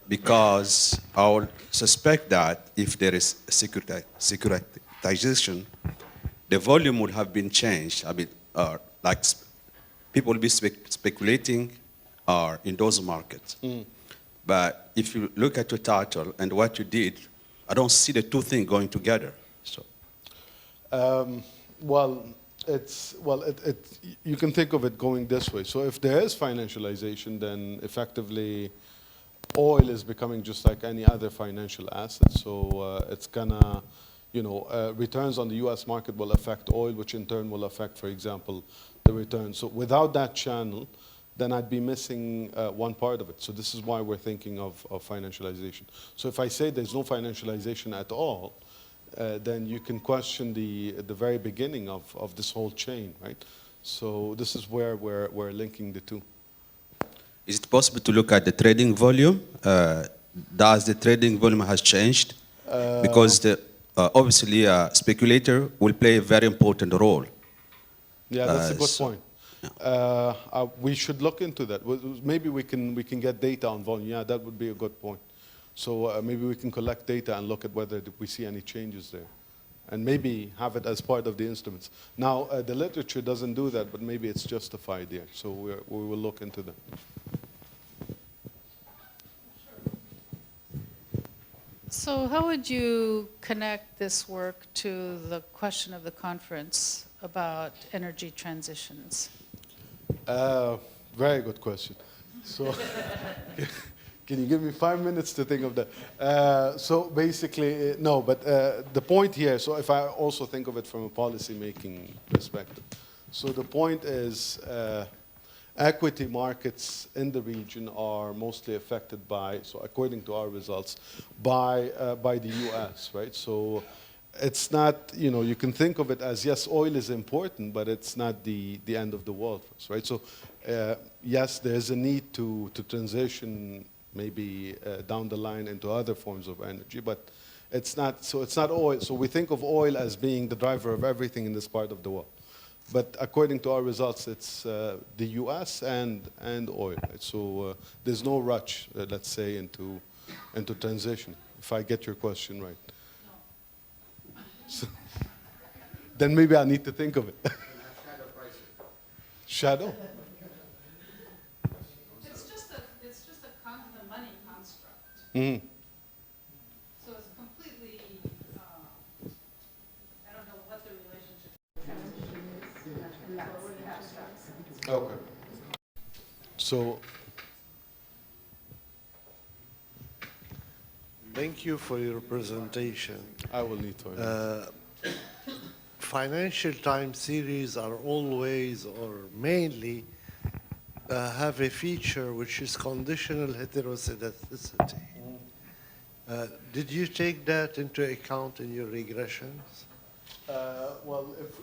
because I would suspect that if there is securitization, the volume would have been changed. I mean, like people will be speculating in those markets. But if you look at your title and what you did, I don't see the two things going together. So. You can think of it going this way. So if there is financialization, then effectively oil is becoming just like any other financial asset. So it's gonna, returns on the U.S. market will affect oil, which in turn will affect, for example, the return. So without that channel, then I'd be missing one part of it. So this is why we're thinking of financialization. So if I say there's no financialization at all, then you can question the very beginning of this whole chain, right? So this is where we're linking the two. Is it possible to look at the trading volume? Does the trading volume has changed? Because obviously a speculator will play a very important role. Yeah, that's a good point. We should look into that. Maybe we can get data on volume. Yeah, that would be a good point. So maybe we can collect data and look at whether we see any changes there, and maybe have it as part of the instruments. Now, the literature doesn't do that, but maybe it's justified there. So we will look into that. So how would you connect this work to the question of the conference about energy transitions? Very good question. So, can you give me 5 minutes to think of that? So basically, no, but the point here, so if I also think of it from a policy-making perspective, so the point is equity markets in the region are mostly affected by, so according to our results, by the US, right? So it's not, you know, you can think of it as, yes, oil is important, but it's not the end of the world for us, right? So yes, there's a need to transition maybe down the line into other forms of energy, but it's not, so it's not oil. So we think of oil as being the driver of everything in this part of the world. But according to our results, it's the US and oil, right? So there's no rush, let's say, into transition, if I get your question right. So, then maybe I need to think of it. Shadow? It's just a money construct. Mm-hmm. So it's completely, I don't know what the relationship is. Okay. So, thank you for your presentation. I will need to. Financial Times series are always or mainly have a feature which is conditional heteroscedasticity. Did you take that into account in your regressions? Well, if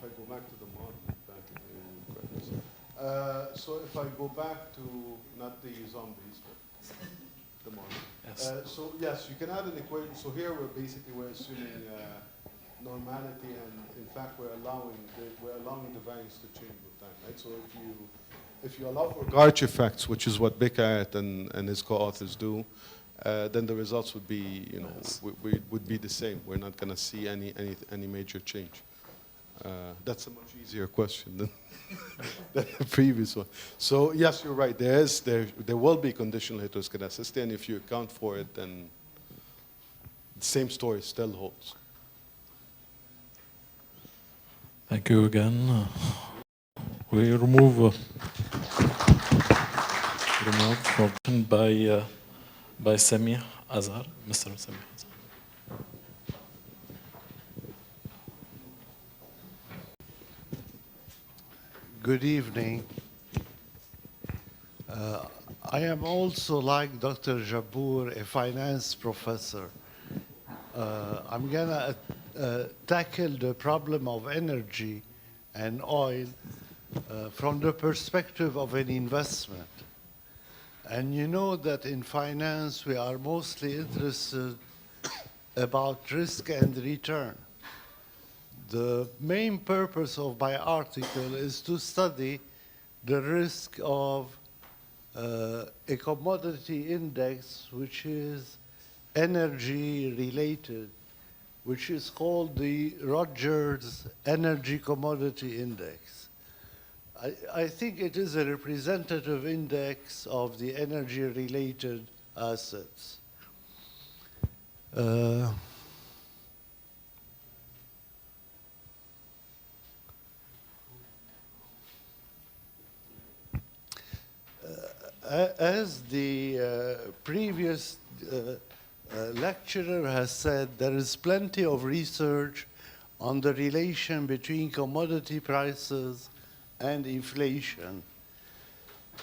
I go back to the model, so if I go back to not the zombies, but the model. Yes. So yes, you can add an equation. So here we're assuming normality, and in fact we're allowing the variance to change with time, right? So if you allow for Garch effects, which is what Beckett and his co-authors do, then the results would be, you know, would be the same. We're not going to see any major change. That's a much easier question than the previous one. So yes, you're right. There will be conditional heteroscedasticity, and if you account for it, then the same story still holds. Thank you again. We remove from by Samir Azhar, Mr. Samir Azhar. Good evening. I am also, like Dr. Jabour, a finance professor. I'm going to tackle the problem of energy and oil from the perspective of an investment. And you know that in finance, we are mostly interested about risk and return. The main purpose of my article is to study the risk of a commodity index which is energy related, which is called the Rogers Energy Commodity Index. I think it is a representative index of the energy related assets. As the previous lecturer has said, there is plenty of research on the relation between commodity prices and inflation.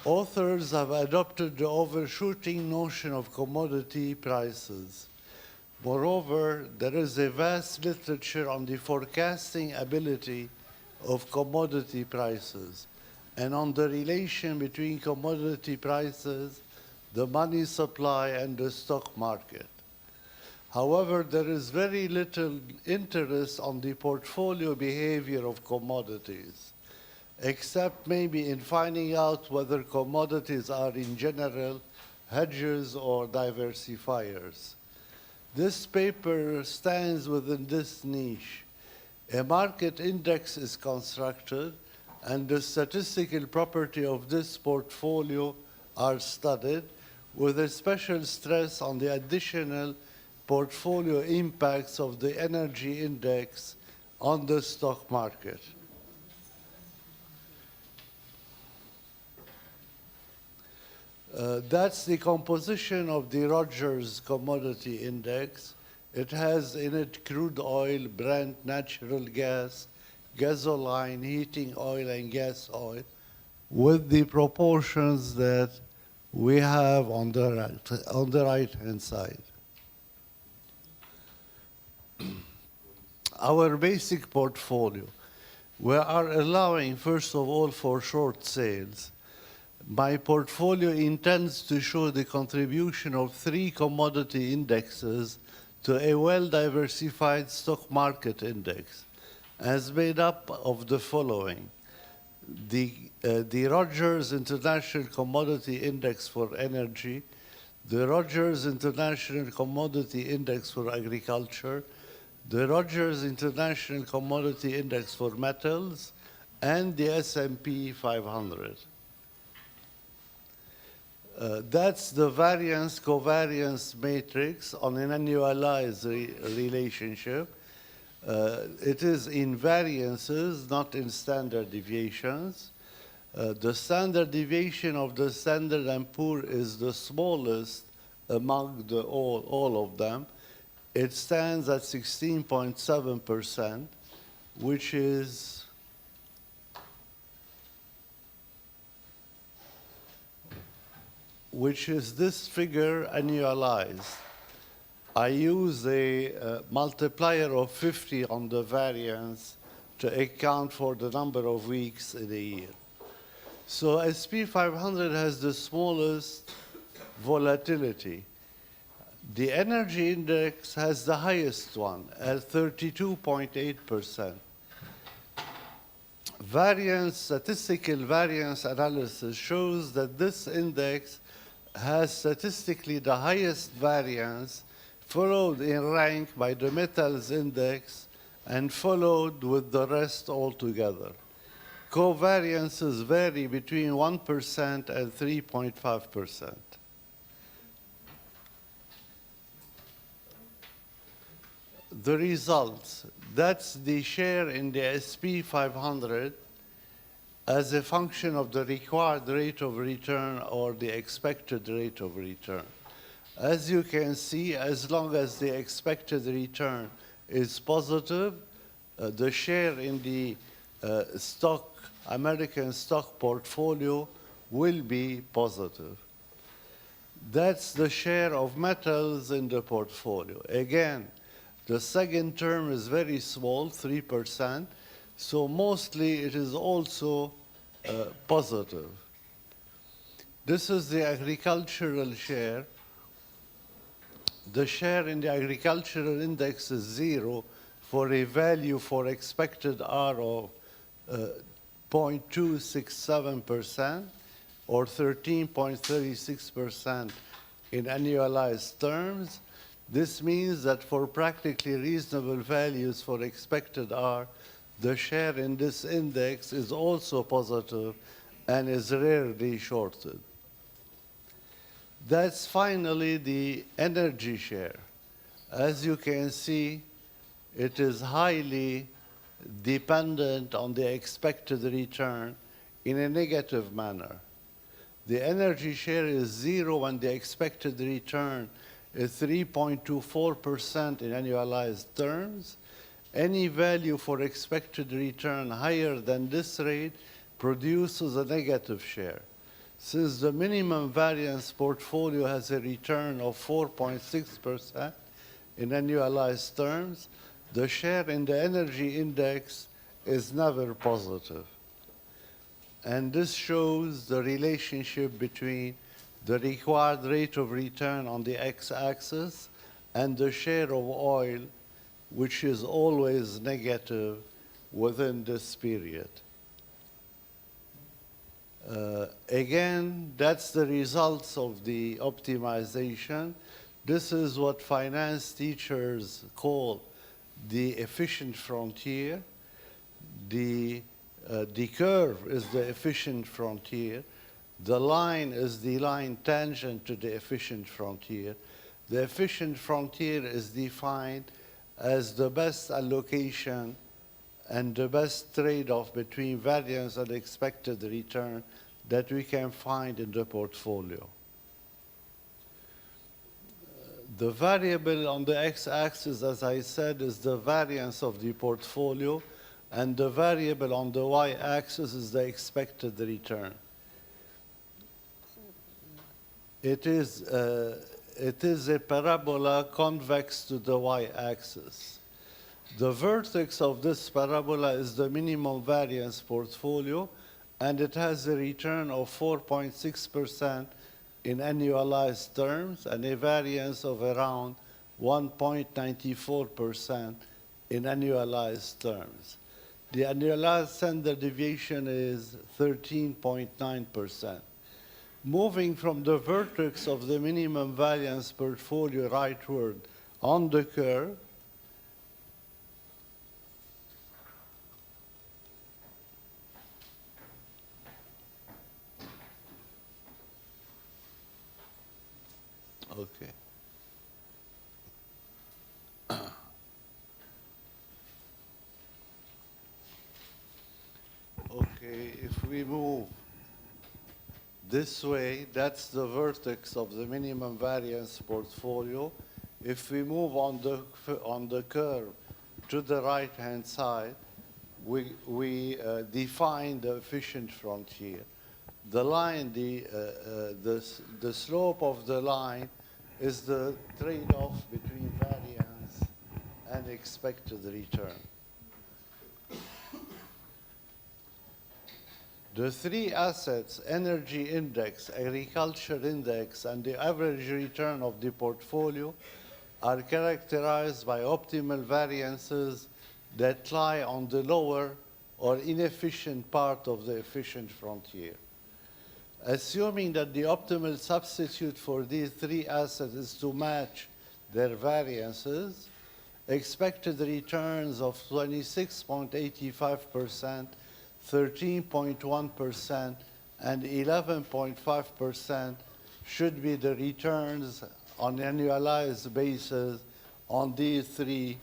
Authors have adopted the overshooting notion of commodity prices. Moreover, there is a vast literature on the forecasting ability of commodity prices and on the relation between commodity prices, the money supply, and the stock market. However, there is very little interest on the portfolio behavior of commodities, except maybe in finding out whether commodities are in general hedges or diversifiers. This paper stands within this niche. A market index is constructed, and the statistical property of this portfolio are studied, with a special stress on the additional portfolio impacts of the energy index on the stock market. That's the composition of the Rogers Commodity Index. It has in it crude oil, Brent, natural gas, gasoline, heating oil, and gas oil, with the proportions that we have on the right-hand side. Our basic portfolio, we are allowing, first of all, for short sales. My portfolio intends to show the contribution of 3 commodity indexes to a well-diversified stock market index, as made up of the following. The Rogers International Commodity Index for energy, the Rogers International Commodity Index for agriculture, the Rogers International Commodity Index for metals, and the S&P 500. That's the variance-covariance matrix on an annualized relationship. It is in variances, not in standard deviations. The standard deviation of the Standard & Poor is the smallest among all of them. It stands at 16.7%, which is this figure annualized. I use a multiplier of 50 on the variance to account for the number of weeks in a year. So SP 500 has the smallest volatility. The energy index has the highest one at 32.8%. Statistical variance analysis shows that this index has statistically the highest variance, followed in rank by the metals index, and followed with the rest altogether. Covariances vary between 1% and 3.5%. The results, that's the share in the SP 500 as a function of the required rate of return or the expected rate of return. As you can see, as long as the expected return is positive, the share in the American stock portfolio will be positive. That's the share of metals in the portfolio. Again, the second term is very small, 3%, so mostly it is also positive. This is the agricultural share. The share in the agricultural index is 0 for a value for expected R of 0.267% or 13.36% in annualized terms. This means that for practically reasonable values for expected R, the share in this index is also positive and is rarely shorted. That's finally the energy share. As you can see, it is highly dependent on the expected return in a negative manner. The energy share is 0 when the expected return is 3.24% in annualized terms. Any value for expected return higher than this rate produces a negative share. Since the minimum variance portfolio has a return of 4.6% in annualized terms, the share in the energy index is never positive. And this shows the relationship between the required rate of return on the x-axis and the share of oil, which is always negative within this period. Again, that's the results of the optimization. This is what finance teachers call the efficient frontier. The curve is the efficient frontier. The line is the line tangent to the efficient frontier. The efficient frontier is defined as the best allocation and the best trade-off between variance and expected return that we can find in the portfolio. The variable on the x-axis, as I said, is the variance of the portfolio, and the variable on the y-axis is the expected return. It is a parabola convex to the y-axis. The vertex of this parabola is the minimum variance portfolio, and it has a return of 4.6% in annualized terms and a variance of around 1.94% in annualized terms. The annualized standard deviation is 13.9%. Moving from the vertex of the minimum variance portfolio rightward on the curve, okay. Okay, if we move this way, that's the vertex of the minimum variance portfolio. If we move on the curve to the right-hand side, we define the efficient frontier. The line, the slope of the line is the trade-off between variance and expected return. The three assets, energy index, agriculture index, and the average return of the portfolio are characterized by optimal variances that lie on the lower or inefficient part of the efficient frontier. Assuming that the optimal substitute for these three assets is to match their variances, expected returns of 26.85%, 13.1%, and 11.5% should be the returns on an annualized basis on these three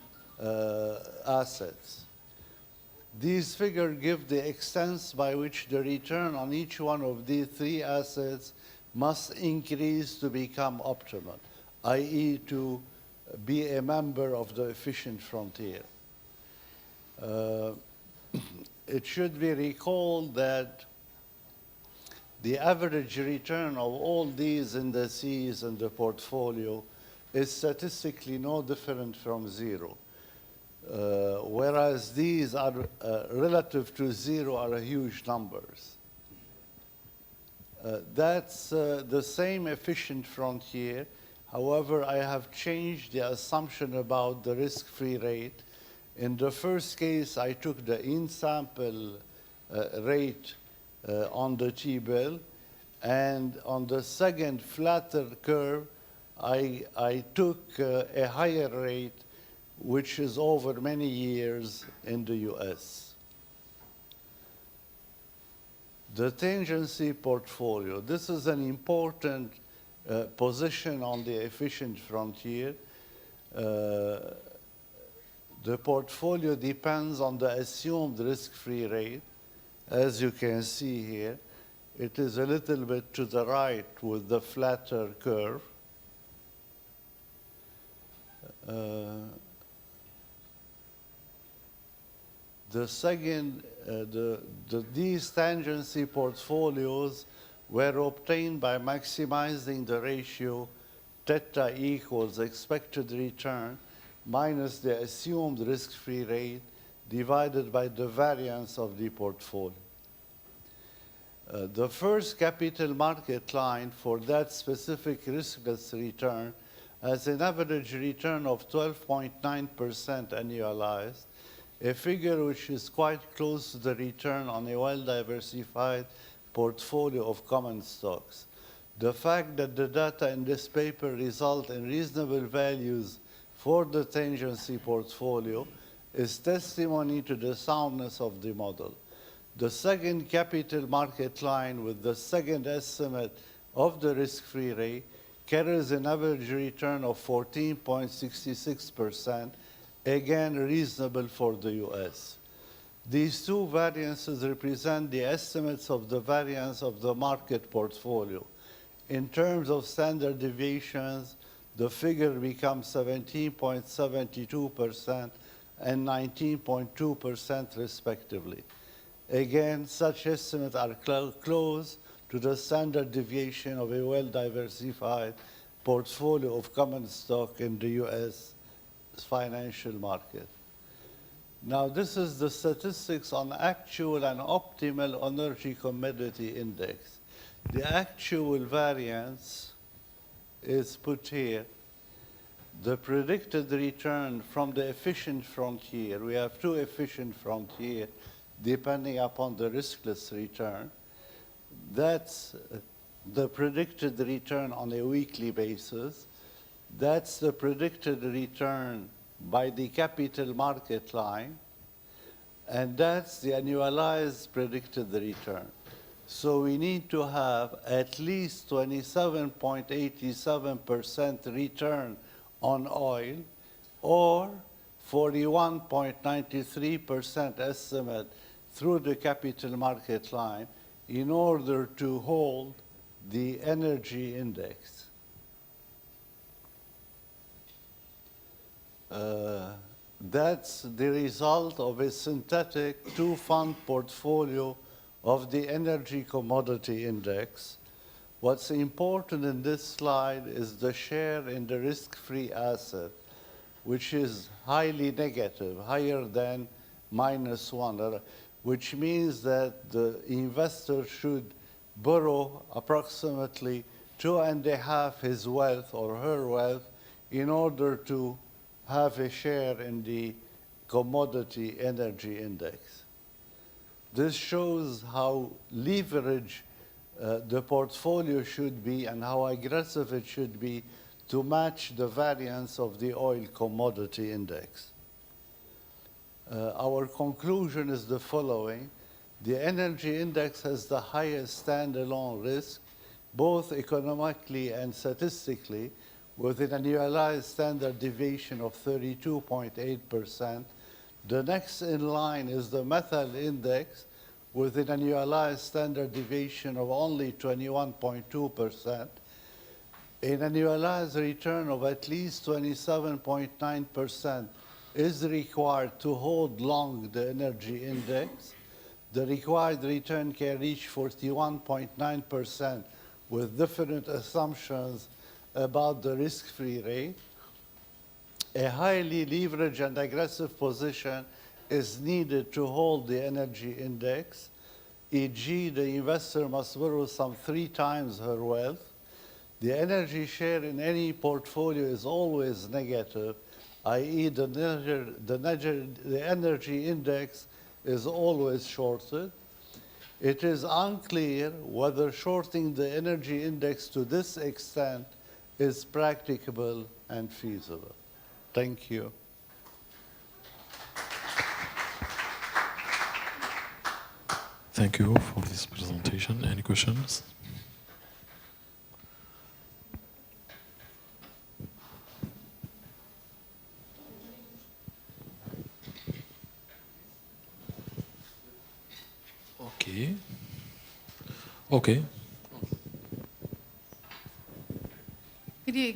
assets. These figures give the extents by which the return on each one of these three assets must increase to become optimal, i.e. to be a member of the efficient frontier. It should be recalled that the average return of all these indices in the portfolio is statistically no different from zero. Whereas these are relative to zero are huge numbers. That's the same efficient frontier. However, I have changed the assumption about the risk-free rate. In the first case, I took the in-sample rate on the T-bill, and on the second flatter curve, I took a higher rate, which is over many years in the US. The tangency portfolio. This is an important position on the efficient frontier. The portfolio depends on the assumed risk-free rate. As you can see here, it is a little bit to the right with the flatter curve. These tangency portfolios were obtained by maximizing the ratio theta equals expected return minus the assumed risk-free rate divided by the variance of the portfolio. The first capital market line for that specific riskless return has an average return of 12.9% annualized, a figure which is quite close to the return on a well-diversified portfolio of common stocks. The fact that the data in this paper result in reasonable values for the tangency portfolio is testimony to the soundness of the model. The second capital market line with the second estimate of the risk-free rate carries an average return of 14.66%, again reasonable for the US. These two variances represent the estimates of the variance of the market portfolio. In terms of standard deviations, the figure becomes 17.72% and 19.2% respectively. Again, such estimates are close to the standard deviation of a well-diversified portfolio of common stock in the US financial market. Now, this is the statistics on actual and optimal energy commodity index. The actual variance is put here. The predicted return from the efficient frontier, we have two efficient frontiers depending upon the riskless return. That's the predicted return on a weekly basis. That's the predicted return by the capital market line. And that's the annualized predicted return. So we need to have at least 27.87% return on oil or 41.93% estimate through the capital market line in order to hold the energy index. That's the result of a synthetic two-fund portfolio of the energy commodity index. What's important in this slide is the share in the risk-free asset, which is highly negative, higher than -1, which means that the investor should borrow approximately 2.5 his wealth or her wealth in order to have a share in the commodity energy index. This shows how leveraged the portfolio should be and how aggressive it should be to match the variance of the oil commodity index. Our conclusion is the following. The energy index has the highest standalone risk, both economically and statistically, with an annualized standard deviation of 32.8%. The next in line is the methyl index with an annualized standard deviation of only 21.2%. An annualized return of at least 27.9% is required to hold long the energy index. The required return can reach 41.9% with different assumptions about the risk-free rate. A highly leveraged and aggressive position is needed to hold the energy index, e.g. the investor must borrow some 3 times her wealth. The energy share in any portfolio is always negative, i.e. the energy index is always shorted. It is unclear whether shorting the energy index to this extent is practicable and feasible. Thank you. Thank you for this presentation. Any questions? Okay. Okay.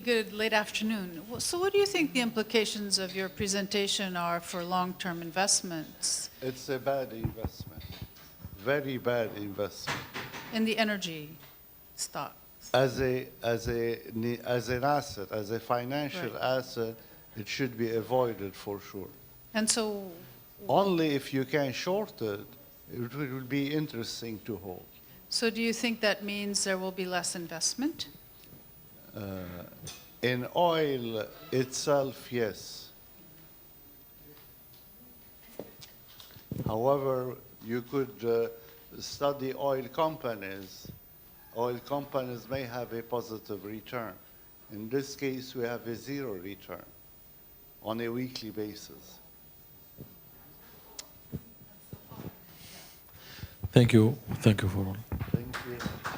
Good late afternoon. So what do you think the implications of your presentation are for long-term investments? It's a bad investment, very bad investment. In the energy stocks? As an asset, as a financial asset, it should be avoided for sure. And so? Only if you can short it, it will be interesting to hold. So do you think that means there will be less investment? In oil itself, yes. However, you could study oil companies. Oil companies may have a positive return. In this case, we have a 0 return on a weekly basis. Thank you. Thank you for all. Thank you.